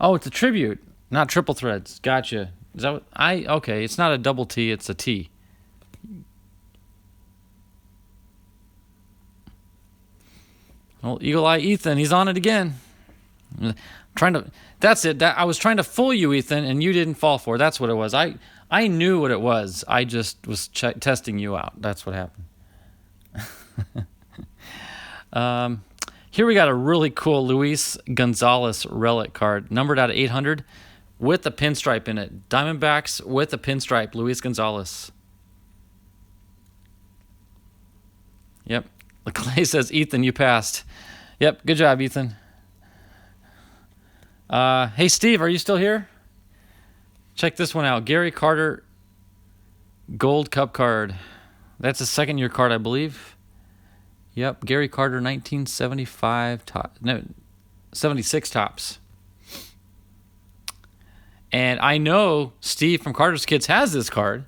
Oh, it's a tribute, not Triple Threads. Gotcha. Is that what okay, it's not a double T, it's a T. Well, Eagle Eye Ethan, he's on it again. That's it. I was trying to fool you, Ethan, and you didn't fall for it. That's what it was. I knew what it was. I just was testing you out. That's what happened. Here we got a really cool Luis Gonzalez relic card, numbered out of 800. With the pinstripe in it. Diamondbacks with the pinstripe. Luis Gonzalez. Yep. Clay says, Ethan, you passed. Yep. Good job, Ethan. Hey, Steve, are you still here? Check this one out. Gary Carter Gold Cup card. That's a second-year card, I believe. Yep. Gary Carter, 1975 no, 76 Topps. And I know Steve from Carter's Kids has this card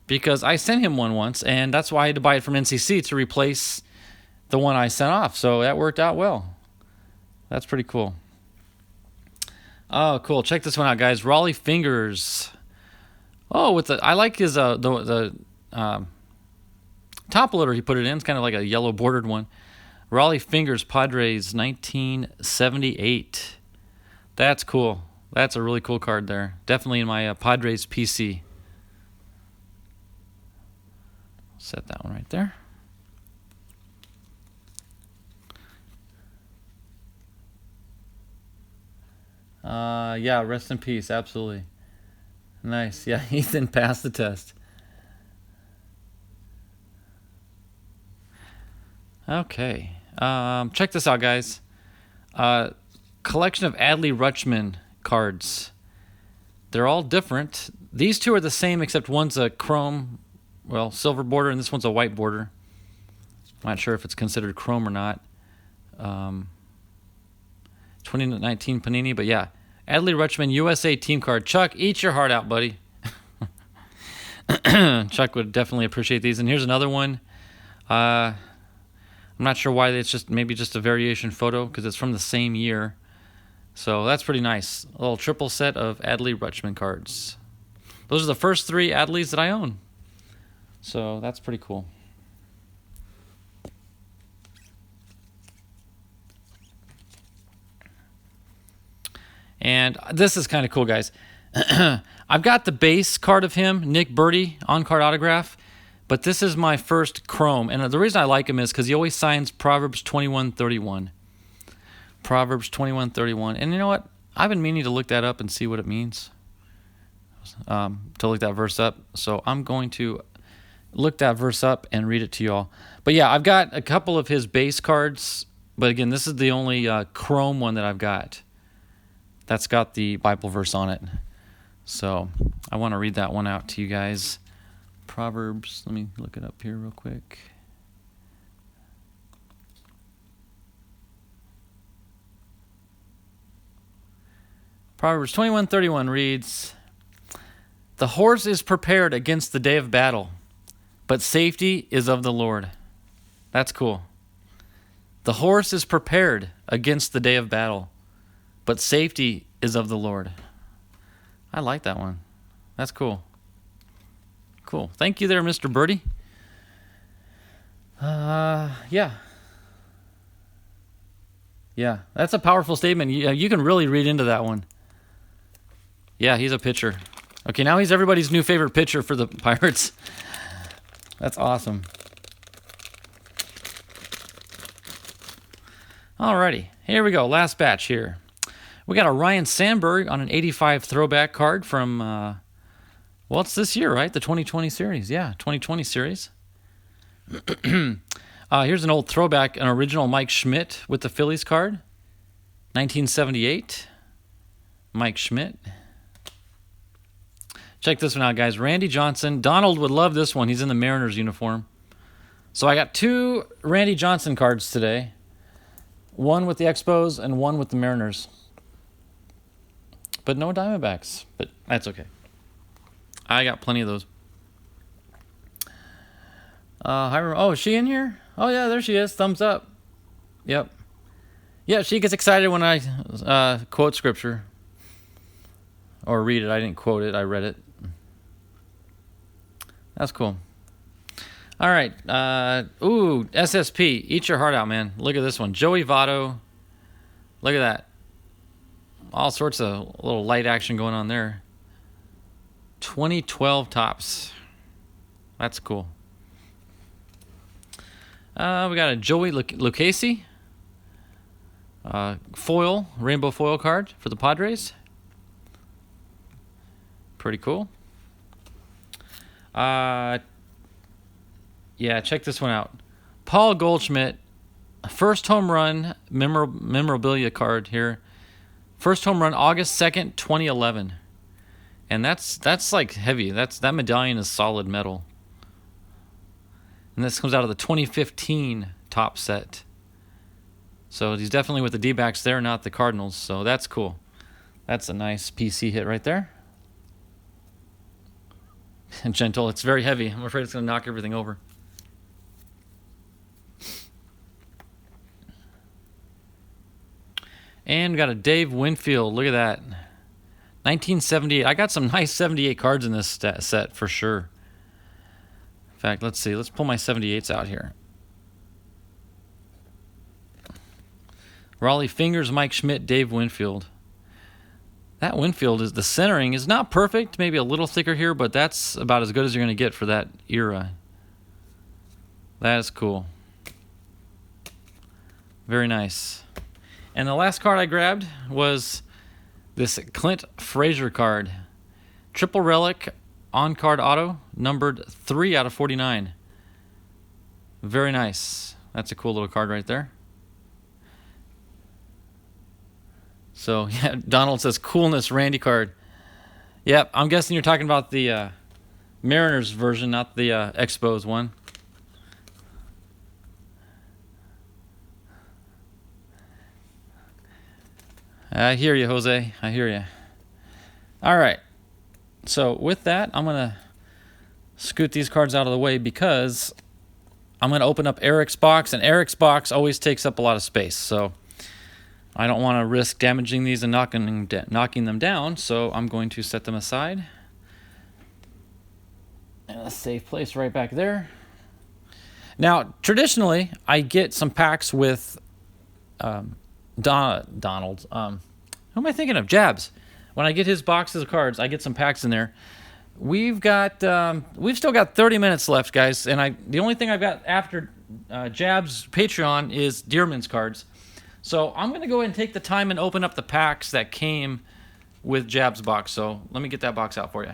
because I sent him one once, and that's why I had to buy it from NCC to replace the one I sent off. So that worked out well. That's pretty cool. Oh, cool. Check this one out, guys. Raleigh Fingers. Oh, I like his the top loader he put it in. It's kind of like a yellow bordered one. Raleigh Fingers Padres 1978. That's cool. That's a really cool card there. Definitely in my Padres PC. Set that one right there. Yeah, rest in peace. Absolutely. Nice. Yeah, Ethan passed the test. Okay. Check this out, guys. Collection of Adley Rutschman cards. They're all different. These two are the same except one's a chrome, silver border, and this one's a white border. I'm not sure if it's considered chrome or not. 2019 Panini, but yeah. Adley Rutschman USA team card. Chuck, eat your heart out, buddy. Chuck would definitely appreciate these. And here's another one. I'm not sure why it's maybe just a variation photo because it's from the same year. So that's pretty nice. A little triple set of Adley Rutschman cards. Those are the first 3 Adleys that I own. So that's pretty cool. And this is kind of cool, guys. I've got the base card of him, Nick Birdie, on-card autograph, but this is my first Chrome. And the reason I like him is because he always signs Proverbs 21:31. Proverbs 21:31. And you know what? I've been meaning to look that up and see what it means, to look that verse up. So I'm going to look that verse up and read it to you all. But yeah, I've got a couple of his base cards. But again, this is the only Chrome one that I've got that's got the Bible verse on it. So I want to read that one out to you guys. Proverbs, let me look it up here real quick. Proverbs 21:31 reads, "The horse is prepared against the day of battle, but safety is of the Lord." That's cool. The horse is prepared against the day of battle, but safety is of the Lord. I like that one. That's cool. Cool. Thank you there, Mr. Birdie. Yeah. Yeah, that's a powerful statement. You can really read into that one. Yeah, he's a pitcher. Okay, now he's everybody's new favorite pitcher for the Pirates. That's awesome. Alrighty, here we go. Last batch here. We got a Ryan Sandberg on an 85 throwback card from, well, it's this year, right? The 2020 series. Yeah, 2020 series. Here's an old throwback, an original Mike Schmidt with the Phillies card. 1978. Mike Schmidt. Check this one out, guys. Randy Johnson. Donald would love this one. He's in the Mariners uniform. So I got two Randy Johnson cards today. One with the Expos and one with the Mariners. But no Diamondbacks. But that's okay. I got plenty of those. Oh, is she in here? Oh, yeah, there she is. Thumbs up. Yep. Yeah, she gets excited when I quote scripture. Or read it. I didn't quote it. I read it. That's cool. All right. Ooh, SSP. Eat your heart out, man. Look at this one. Joey Votto. Look at that. All sorts of little light action going on there. 2012 tops. That's cool. We got a Joey Lucchesi. Foil, rainbow foil card for the Padres. Pretty cool. Yeah, check this one out. Paul Goldschmidt, first home run memorabilia card here. First home run August 2nd, 2011. And that's like heavy. That medallion is solid metal. And this comes out of the 2015 top set. So he's definitely with the D-backs there, not the Cardinals. So that's cool. That's a nice PC hit right there. And gentle. It's very heavy. I'm afraid it's going to knock everything over. And we got a Dave Winfield. Look at that. 1978. I got some nice 78 cards in this set for sure. In fact, let's see. Let's pull my 78s out here. Raleigh Fingers, Mike Schmidt, Dave Winfield. That Winfield is the centering is not perfect, maybe a little thicker here, but that's about as good as you're going to get for that era. That is cool. Very nice. And the last card I grabbed was this Clint Frazier card. Triple relic on-card auto, numbered 3 out of 49. Very nice. That's a cool little card right there. So, yeah, Donald says, coolness, Randy card. Yep, I'm guessing you're talking about the Mariners version, not the Expos one. I hear you, Jose. I hear you. All right. So, with that, I'm going to scoot these cards out of the way because I'm going to open up Eric's box, and Eric's box always takes up a lot of space. So, I don't want to risk damaging these and knocking them down, so I'm going to set them aside. And a safe place right back there. Now, traditionally, I get some packs with Donald. Who am I thinking of? Jabs. when I get his boxes of cards, I get some packs in there. We've still got 30 minutes left, guys, and the only thing I've got after Jab's Patreon is Dearman's cards. So I'm going to go ahead and take the time and open up the packs that came with Jab's box. So let me get that box out for you.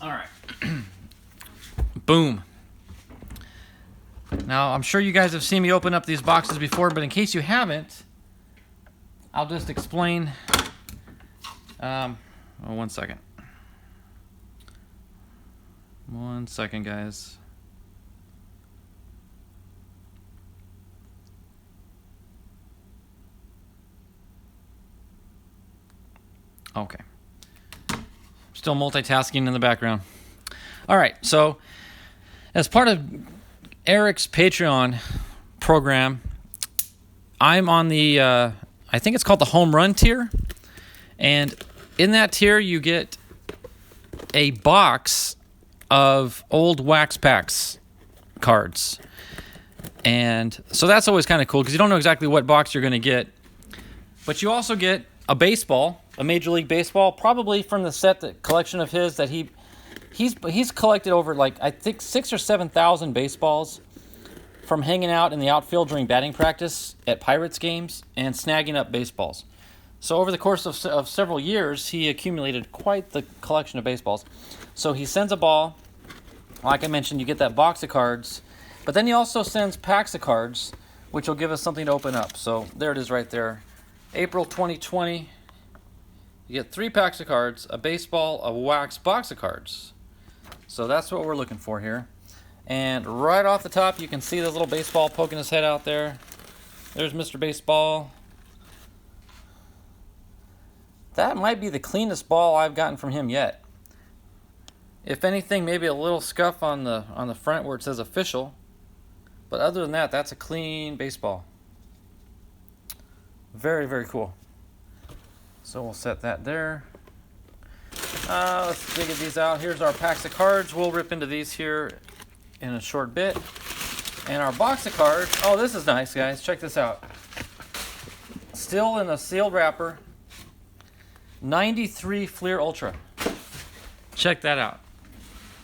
All right. Boom. Now, I'm sure you guys have seen me open up these boxes before, but in case you haven't, I'll just explain. 1 second. 1 second, guys. Okay. Still multitasking in the background. All right, so as part of Eric's Patreon program, I'm on the, I think it's called the Home Run tier. And in that tier, you get a box of old Wax Packs cards. And so that's always kind of cool because you don't know exactly what box you're going to get. But you also get a baseball, a Major League Baseball, probably from the collection of his that he's collected over, like, I think 6,000 or 7,000 baseballs from hanging out in the outfield during batting practice at Pirates games and snagging up baseballs. So over the course of several years, he accumulated quite the collection of baseballs. So he sends a ball. Like I mentioned, you get that box of cards. But then he also sends packs of cards, which will give us something to open up. So there it is right there. April 2020. You get 3 packs of cards, a baseball, a wax box of cards. So that's what we're looking for here. And right off the top, you can see the little baseball poking his head out there. There's Mr. Baseball. That might be the cleanest ball I've gotten from him yet. If anything, maybe a little scuff on the front where it says official. But other than that, that's a clean baseball. Very, very cool. So we'll set that there. Let's figure these out. Here's our packs of cards. We'll rip into these here in a short bit. And our box of cards. Oh, this is nice, guys. Check this out. Still in a sealed wrapper. 93 Fleer Ultra. Check that out.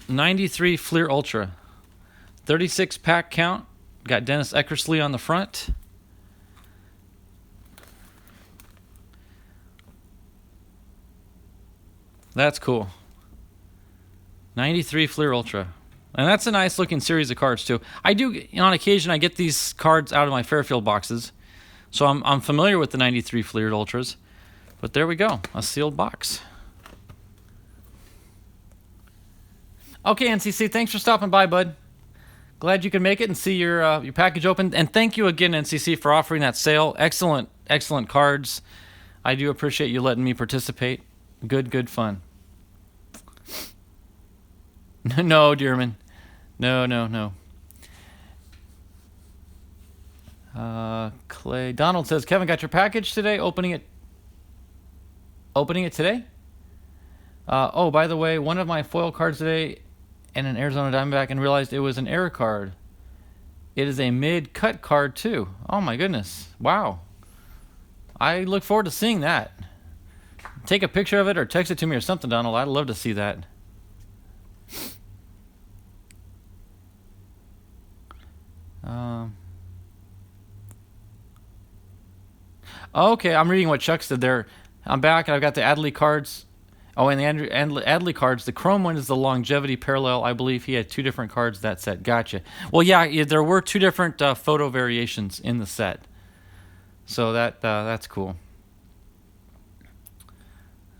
93 Fleer Ultra. 36 pack count. Got Dennis Eckersley on the front. That's cool. 93 Fleer Ultra. And that's a nice looking series of cards too. I do, on occasion, I get these cards out of my Fairfield boxes. So I'm familiar with the 93 Fleer Ultras. But there we go, a sealed box. Okay, NCC, thanks for stopping by, bud. Glad you could make it and see your package open. And thank you again, NCC, for offering that sale. Excellent, excellent cards. I do appreciate you letting me participate. Good fun. No, Dearman. No. Clay. Donald says, Kevin, got your package today? Opening it today? Oh, by the way, one of my foil cards today and an Arizona Diamondback and realized it was an error card. It is a mid-cut card, too. Oh, my goodness. Wow. I look forward to seeing that. Take a picture of it or text it to me or something, Donald. I'd love to see that. Okay, I'm reading what Chuck said there. I'm back and I've got the Adley cards. Oh, and the Adley cards. The chrome one is the longevity parallel. I believe he had 2 different cards that set. Gotcha. Well, yeah, there were 2 different photo variations in the set. So that's cool.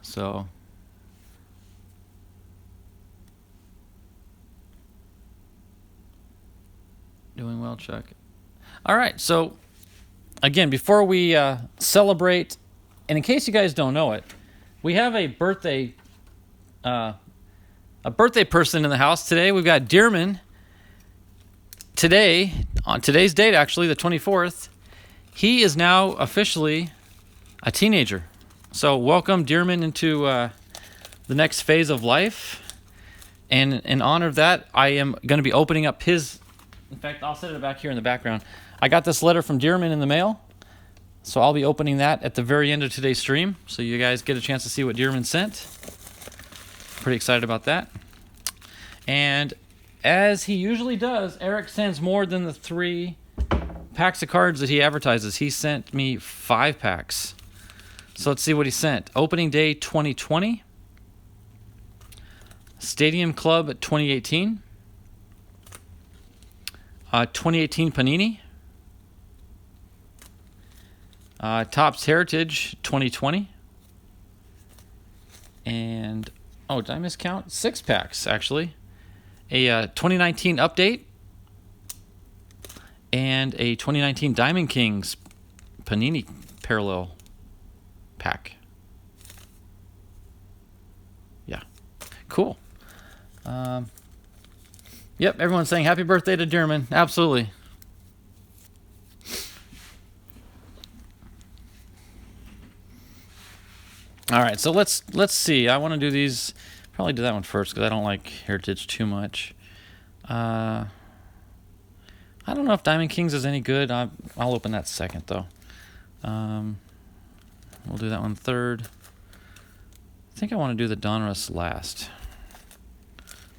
So doing well, Chuck. All right, so again, before we celebrate, and in case you guys don't know it, we have a birthday person in the house today. We've got Dearman today, on today's date, actually, the 24th. He is now officially a teenager. So welcome Dearman into the next phase of life. And in honor of that, I am going to be opening up his... In fact, I'll set it back here in the background. I got this letter from Dearman in the mail. So I'll be opening that at the very end of today's stream, so you guys get a chance to see what Dearman sent. Pretty excited about that. And as he usually does, Eric sends more than the 3 packs of cards that he advertises. He sent me 5 packs. So let's see what he sent. Opening Day 2020. Stadium Club 2018. 2018 Panini. Topps Heritage 2020. And, oh, did I miscount? 6 packs, actually. A 2019 Update. And a 2019 Diamond Kings Panini Parallel pack. Yeah. Cool. Yep, everyone's saying happy birthday to Dearman. Absolutely. All right, so let's see. I want to do these. Probably do that one first because I don't like Heritage too much. I don't know if Diamond Kings is any good. I'll open that second though. We'll do that one third. I think I want to do the Donruss last.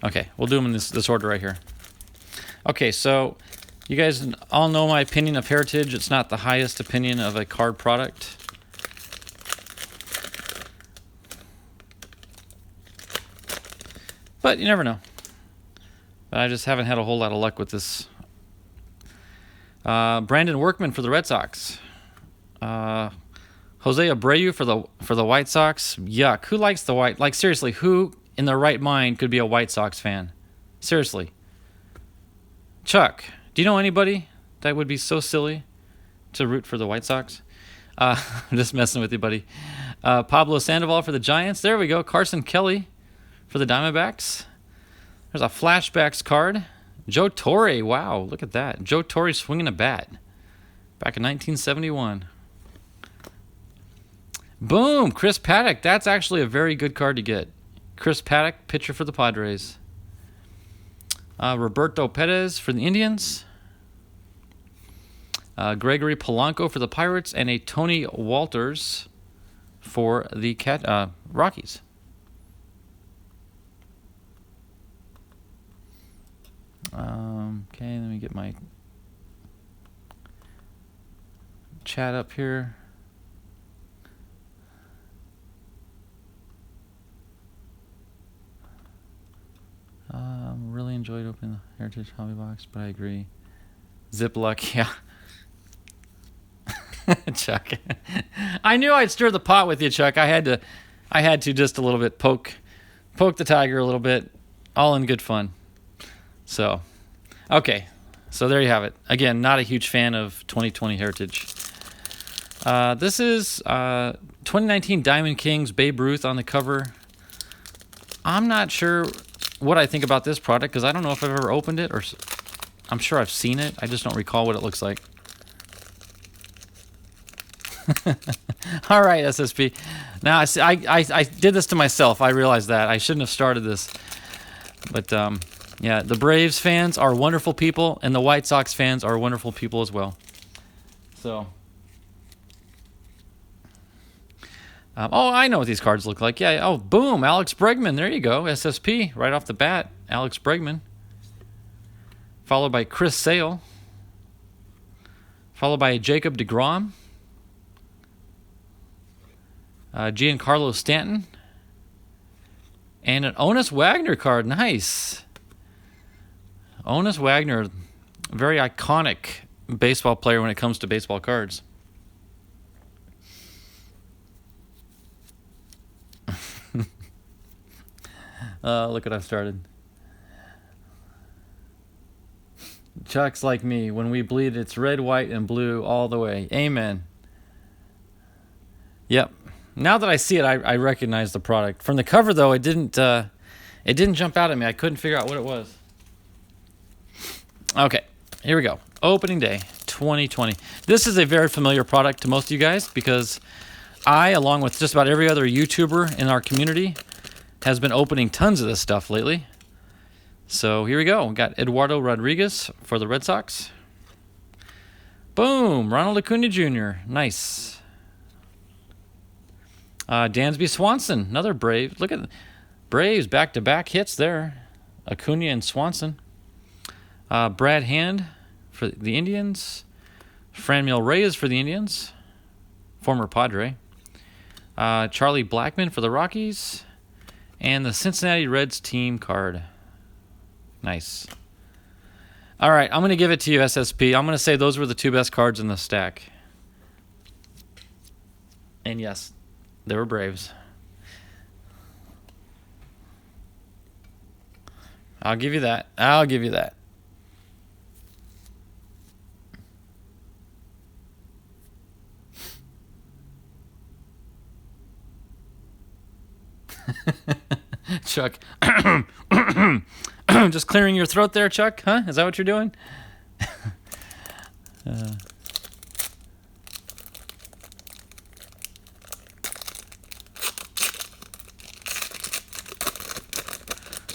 Okay, we'll do them in this order right here. Okay, so you guys all know my opinion of Heritage. It's not the highest opinion of a card product. But you never know. But I just haven't had a whole lot of luck with this. Brandon Workman for the Red Sox. Jose Abreu for the White Sox. Yuck. Who likes the White? Like, seriously, who in their right mind could be a White Sox fan? Seriously. Chuck, do you know anybody that would be so silly to root for the White Sox? I'm just messing with you, buddy. Pablo Sandoval for the Giants. There we go. Carson Kelly for the Diamondbacks. There's a flashbacks card. Joe Torre. Wow, look at that. Joe Torre swinging a bat. Back in 1971. Boom, Chris Paddock. That's actually a very good card to get. Chris Paddock, pitcher for the Padres. Roberto Perez for the Indians. Gregory Polanco for the Pirates. And a Tony Walters for the Rockies. Okay, let me get my chat up here. Really enjoyed opening the Heritage Hobby Box, but I agree. Ziploc, yeah. Chuck. I knew I'd stir the pot with you, Chuck. I had to just a little bit poke the tiger a little bit, all in good fun. So, okay. So there you have it. Again, not a huge fan of 2020 Heritage. This is 2019 Diamond Kings, Babe Ruth on the cover. I'm not sure what I think about this product because I don't know if I've ever opened it, or I'm sure I've seen it. I just don't recall what it looks like. All right, SSP. Now, I did this to myself. I realized that. I shouldn't have started this. But, yeah, the Braves fans are wonderful people, and the White Sox fans are wonderful people as well. So, oh, I know what these cards look like. Yeah, oh, boom, Alex Bregman. There you go, SSP, right off the bat. Alex Bregman. Followed by Chris Sale. Followed by Jacob deGrom. Giancarlo Stanton. And an Honus Wagner card. Nice. Honus Wagner, very iconic baseball player when it comes to baseball cards. Look what I've started. Chuck's like me. When we bleed, it's red, white, and blue all the way. Amen. Yep. Now that I see it, I recognize the product. From the cover, though, it didn't jump out at me. I couldn't figure out what it was. Okay, here we go. Opening day 2020. This is a very familiar product to most of you guys because I, along with just about every other YouTuber in our community, has been opening tons of this stuff lately. So here we go. We got Eduardo Rodriguez for the Red Sox. Boom, Ronald Acuna Jr. Nice. Dansby Swanson, another Brave. Look at Braves back-to-back hits there. Acuna and Swanson. Brad Hand for the Indians. Franmil Reyes for the Indians. Former Padre. Charlie Blackmon for the Rockies. And the Cincinnati Reds team card. Nice. All right, I'm going to give it to you, SSP. I'm going to say those were the two best cards in the stack. And yes, they were Braves. I'll give you that. I'll give you that. Chuck. Just clearing your throat there, Chuck? Huh? Is that what you're doing?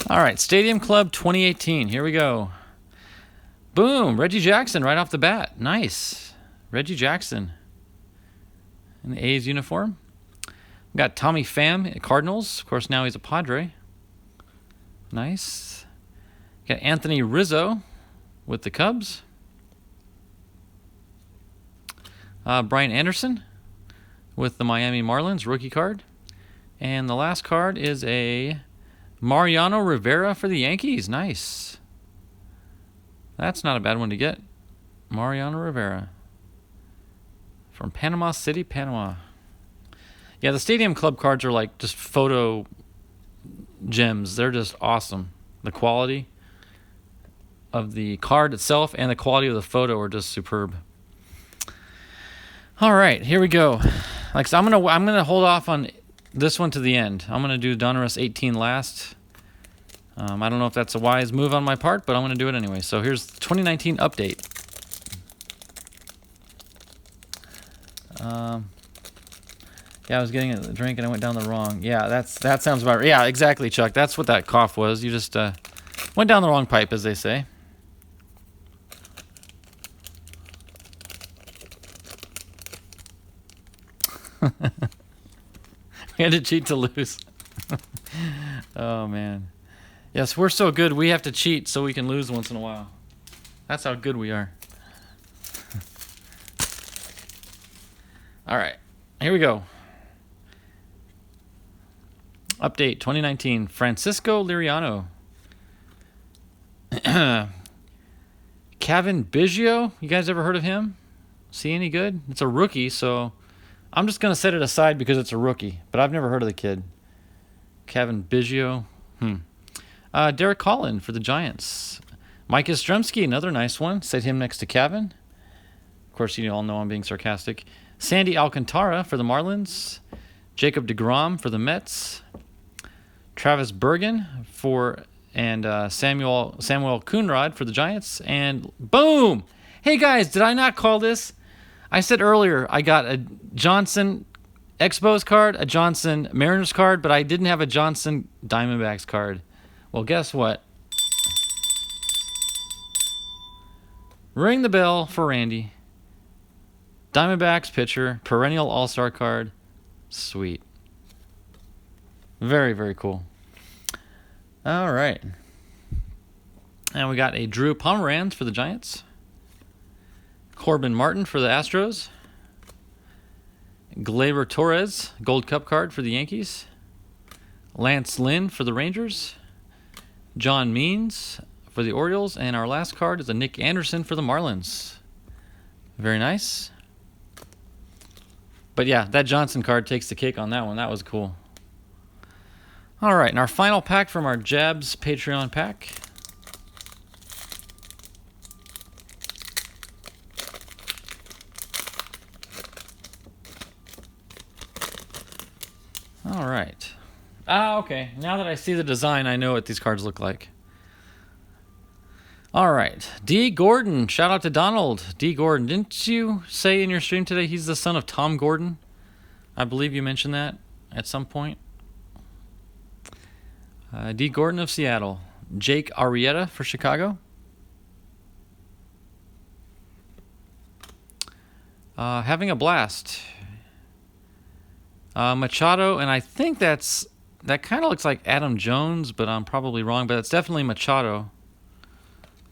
All right, Stadium Club 2018. Here we go. Boom, Reggie Jackson right off the bat. Nice. Reggie Jackson in the A's uniform. We got Tommy Pham at Cardinals. Of course, now he's a Padre. Nice. Got Anthony Rizzo with the Cubs. Brian Anderson with the Miami Marlins rookie card. And the last card is a Mariano Rivera for the Yankees. Nice. That's not a bad one to get. Mariano Rivera from Panama City, Panama. Yeah, the Stadium Club cards are like just photo gems. They're just awesome. The quality of the card itself and the quality of the photo are just superb. All right, here we go. Like so I'm gonna hold off on this one to the end. I'm gonna do Donruss 18 last. I don't know if that's a wise move on my part, but I'm gonna do it anyway. So here's the 2019 update. Yeah, I was getting a drink and I went down the wrong. Yeah, that sounds about right. Yeah, exactly, Chuck. That's what that cough was. You just went down the wrong pipe, as they say. We had to cheat to lose. Oh, man. Yes, we're so good, we have to cheat so we can lose once in a while. That's how good we are. All right, here we go. Update 2019, Francisco Liriano. Kevin Biggio, you guys ever heard of him? See any good? It's a rookie, so I'm just going to set it aside because it's a rookie, but I've never heard of the kid. Kevin Biggio. Derek Collin for the Giants. Mike Yastrzemski, another nice one. Set him next to Kevin. Of course, you all know I'm being sarcastic. Sandy Alcantara for the Marlins. Jacob deGrom for the Mets. Travis Bergen and Samuel Coonrod for the Giants. And boom! Hey guys, did I not call this? I said earlier I got a Johnson Expos card, a Johnson Mariners card, but I didn't have a Johnson Diamondbacks card. Well, guess what? Ring the bell for Randy. Diamondbacks pitcher, perennial all-star card. Sweet. Very, very cool. All right. And we got a Drew Pomeranz for the Giants. Corbin Martin for the Astros. Gleyber Torres, Gold Cup card for the Yankees. Lance Lynn for the Rangers. John Means for the Orioles. And our last card is a Nick Anderson for the Marlins. Very nice. But yeah, that Johnson card takes the cake on that one. That was cool. All right, and our final pack from our Jabs Patreon pack. All right. Okay. Now that I see the design, I know what these cards look like. All right. D. Gordon. Shout out to Donald. D. Gordon. Didn't you say in your stream today he's the son of Tom Gordon? I believe you mentioned that at some point. D. Gordon of Seattle. Jake Arrieta for Chicago. Having a blast. Machado, and I think that kind of looks like Adam Jones, but I'm probably wrong. But it's definitely Machado.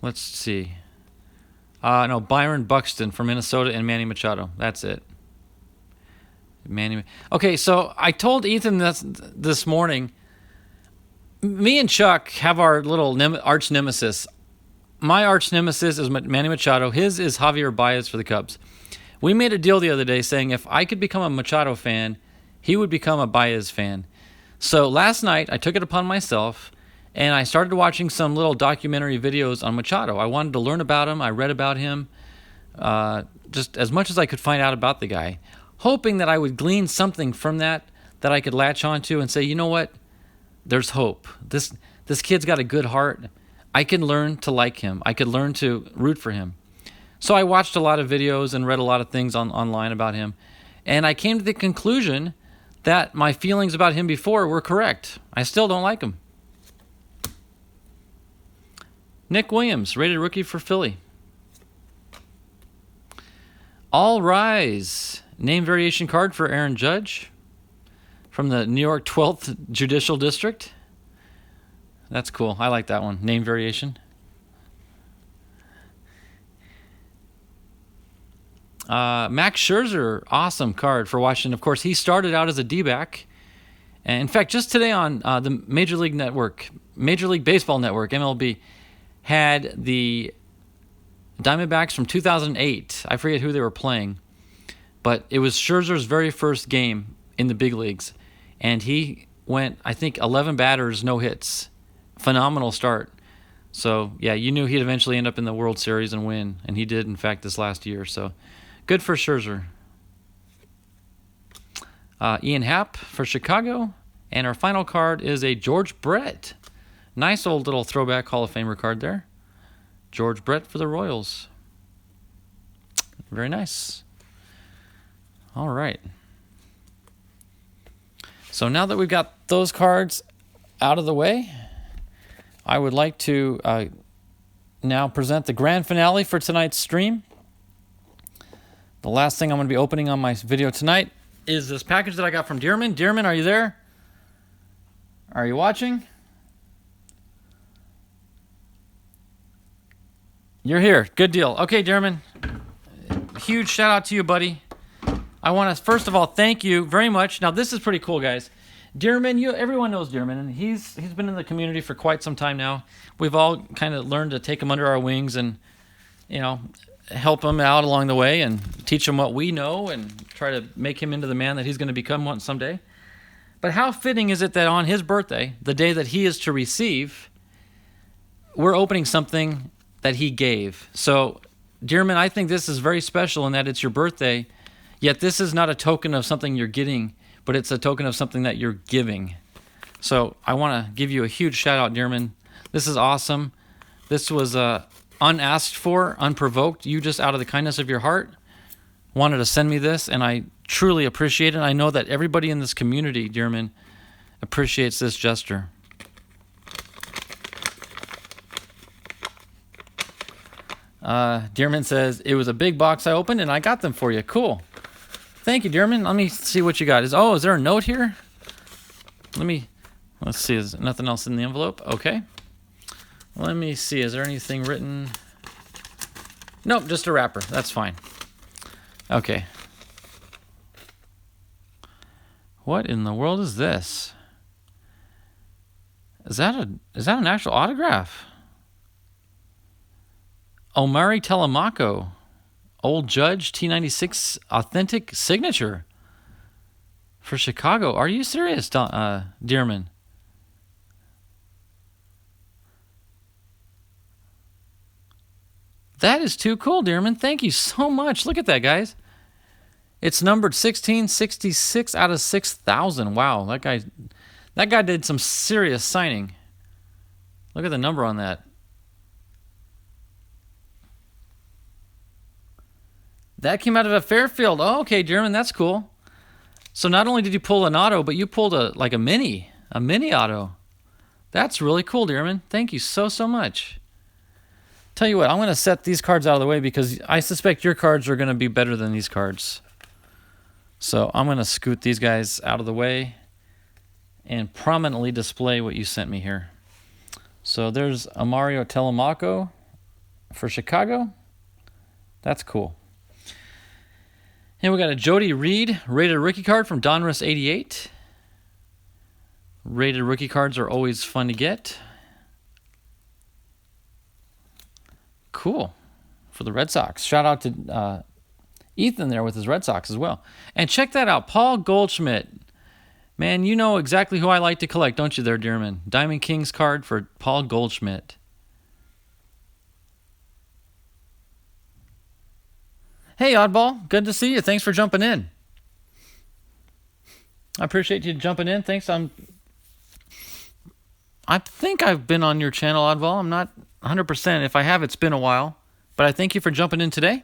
Let's see. No, Byron Buxton from Minnesota and Manny Machado. That's it. Manny. Okay, so I told Ethan this morning. Me and Chuck have our little arch nemesis. My arch nemesis is Manny Machado. His is Javier Baez for the Cubs. We made a deal the other day saying if I could become a Machado fan, he would become a Baez fan. So last night, I took it upon myself, and I started watching some little documentary videos on Machado. I wanted to learn about him. I read about him, just as much as I could find out about the guy, hoping that I would glean something from that I could latch onto and say, you know what? There's hope. This kid's got a good heart. I can learn to like him. I could learn to root for him. So I watched a lot of videos and read a lot of things online about him, and I came to the conclusion that my feelings about him before were correct. I still don't like him. Nick Williams, rated rookie for Philly. All rise. Name variation card for Aaron Judge from the New York 12th Judicial District. That's cool. I like that one. Name variation. Max Scherzer, awesome card for Washington. Of course, he started out as a D-back. And in fact, just today on the Major League Baseball Network, MLB, had the Diamondbacks from 2008. I forget who they were playing, but it was Scherzer's very first game in the big leagues. And he went, I think, 11 batters, no hits. Phenomenal start. So, yeah, you knew he'd eventually end up in the World Series and win. And he did, in fact, this last year. So, good for Scherzer. Ian Happ for Chicago. And our final card is a George Brett. Nice old little throwback Hall of Famer card there. George Brett for the Royals. Very nice. All right. So now that we've got those cards out of the way, I would like to now present the grand finale for tonight's stream. The last thing I'm going to be opening on my video tonight is this package that I got from Dearman. Dearman, are you there? Are you watching? You're here. Good deal. Okay, Dearman. Huge shout out to you, buddy. I want to first of all thank you very much. Now this is pretty cool, guys. Dearman, everyone knows Dearman, and he's been in the community for quite some time now. We've all kind of learned to take him under our wings and, help him out along the way and teach him what we know and try to make him into the man that he's going to become one someday. But how fitting is it that on his birthday, the day that he is to receive, we're opening something that he gave. So, Dearman, I think this is very special in that it's your birthday, yet this is not a token of something you're getting, but it's a token of something that you're giving. So I want to give you a huge shout out, Dearman. This is awesome. This was unasked for, unprovoked. You just out of the kindness of your heart wanted to send me this, and I truly appreciate it. I know that everybody in this community, Dearman, appreciates this gesture. Dearman says, it was a big box I opened, and I got them for you. Cool. Thank you, Dearman. Let me see what you got. Is there a note here? Let's see. Is nothing else in the envelope? Okay. Let me see. Is there anything written? Nope, just a wrapper. That's fine. Okay. What in the world is this? Is that an actual autograph? Omari Telemaco. Old Judge T96 authentic signature for Chicago. Are you serious, Dearman? That is too cool, Dearman. Thank you so much. Look at that, guys. It's numbered 1666 out of 6,000. Wow, that guy did some serious signing. Look at the number on that. That came out of a Fairfield. Oh, okay, Dearman, that's cool. So not only did you pull an auto, but you pulled a mini auto. That's really cool, Dearman. Thank you so much. Tell you what, I'm going to set these cards out of the way because I suspect your cards are going to be better than these cards. So I'm going to scoot these guys out of the way and prominently display what you sent me here. So there's a Mario Telemaco for Chicago. That's cool. And we got a Jody Reed rated rookie card from Donruss 88. Rated rookie cards are always fun to get. Cool. For the Red Sox. Shout out to Ethan there with his Red Sox as well. And check that out. Paul Goldschmidt. Man, you know exactly who I like to collect, don't you there, Dearman? Diamond Kings card for Paul Goldschmidt. Hey, Oddball. Good to see you. Thanks for jumping in. I appreciate you jumping in. Thanks. I think I've been on your channel, Oddball. I'm not 100%. If I have, it's been a while. But I thank you for jumping in today.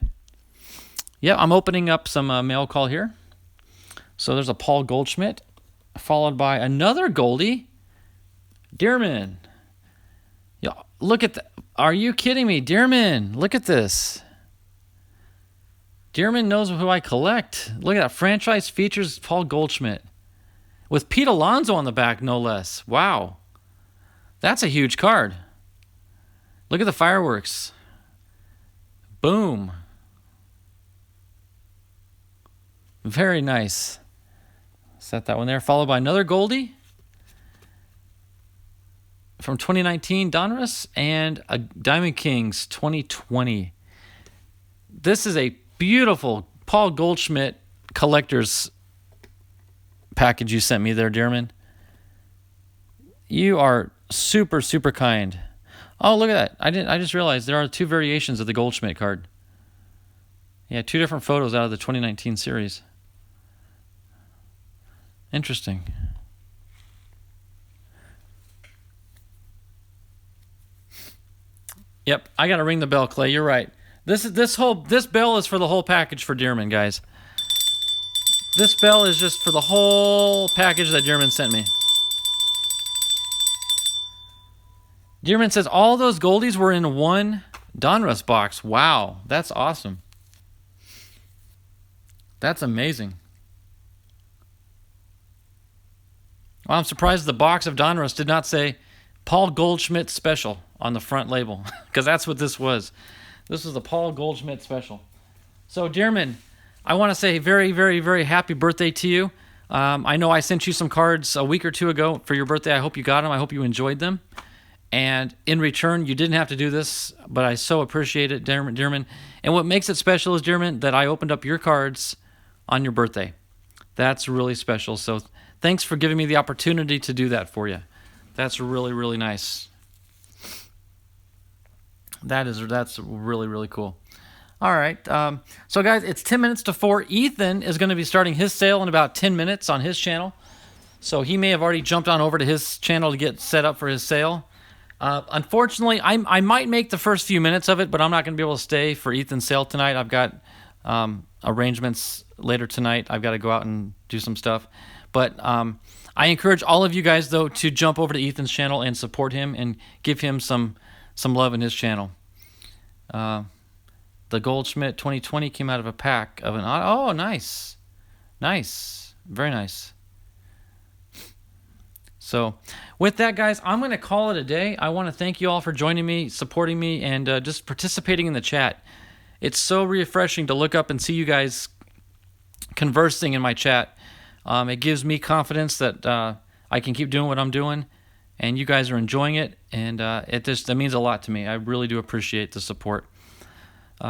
Yeah, I'm opening up some mail call here. So there's a Paul Goldschmidt, followed by another Goldie. Dearman. Yeah, look at that. Are you kidding me? Dearman, look at this. Dearman knows who I collect. Look at that. Franchise features Paul Goldschmidt. With Pete Alonso on the back, no less. Wow. That's a huge card. Look at the fireworks. Boom. Very nice. Set that one there. Followed by another Goldie from 2019 Donruss and a Diamond Kings 2020. This is a beautiful Paul Goldschmidt collector's package you sent me there, Dearman. You are super, super kind. Oh, look at that. I just realized there are 2 variations of the Goldschmidt card. Yeah, 2 different photos out of the 2019 series. Interesting. Yep, I got to ring the bell, Clay. You're right. This bell is for the whole package for Dearman, guys. This bell is just for the whole package that Dearman sent me. Dearman says all those Goldies were in one Donruss box. Wow, that's awesome. That's amazing. Well, I'm surprised the box of Donruss did not say Paul Goldschmidt Special on the front label, because that's what this was. This was the Paul Goldschmidt Special. So, Dearman, I want to say very, very, very happy birthday to you. I know I sent you some cards a week or 2 ago for your birthday. I hope you got them. I hope you enjoyed them. And in return, you didn't have to do this, but I so appreciate it, Dearman. And what makes it special is, Dearman, that I opened up your cards on your birthday. That's really special. So thanks for giving me the opportunity to do that for you. That's really, really nice. That's really, really cool. All right. So, guys, it's 10 minutes to 4. Ethan is going to be starting his sale in about 10 minutes on his channel. So he may have already jumped on over to his channel to get set up for his sale. Unfortunately, I might make the first few minutes of it, but I'm not going to be able to stay for Ethan's sale tonight. I've got arrangements later tonight. I've got to go out and do some stuff. But I encourage all of you guys, though, to jump over to Ethan's channel and support him and give him some love in his channel. The Goldschmidt 2020 came out of a pack of an... Oh, nice. Nice. Very nice. So with that, guys, I'm going to call it a day. I want to thank you all for joining me, supporting me, and just participating in the chat. It's so refreshing to look up and see you guys conversing in my chat. It gives me confidence that I can keep doing what I'm doing, and you guys are enjoying it, and that means a lot to me. I really do appreciate the support.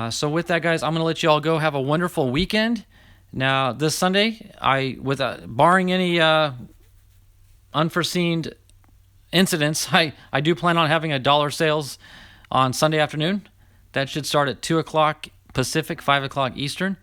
So with that, guys, I'm going to let you all go. Have a wonderful weekend. Now, this Sunday, barring any unforeseen incidents, I do plan on having a dollar sales on Sunday afternoon. That should start at 2 o'clock Pacific, 5 o'clock Eastern.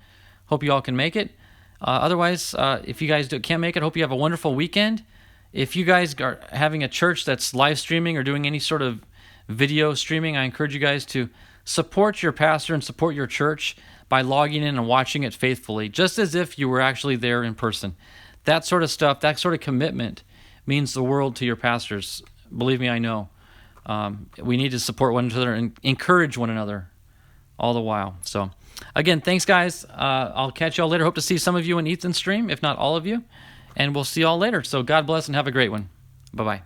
Hope you all can make it. Otherwise, if you guys can't make it, hope you have a wonderful weekend. If you guys are having a church that's live streaming or doing any sort of video streaming, I encourage you guys to support your pastor and support your church by logging in and watching it faithfully, just as if you were actually there in person. That sort of stuff, that sort of commitment means the world to your pastors. Believe me, I know. We need to support one another and encourage one another all the while. So, again, thanks, guys. I'll catch y'all later. Hope to see some of you in Ethan's stream, if not all of you. And we'll see y'all later. So God bless and have a great one. Bye-bye.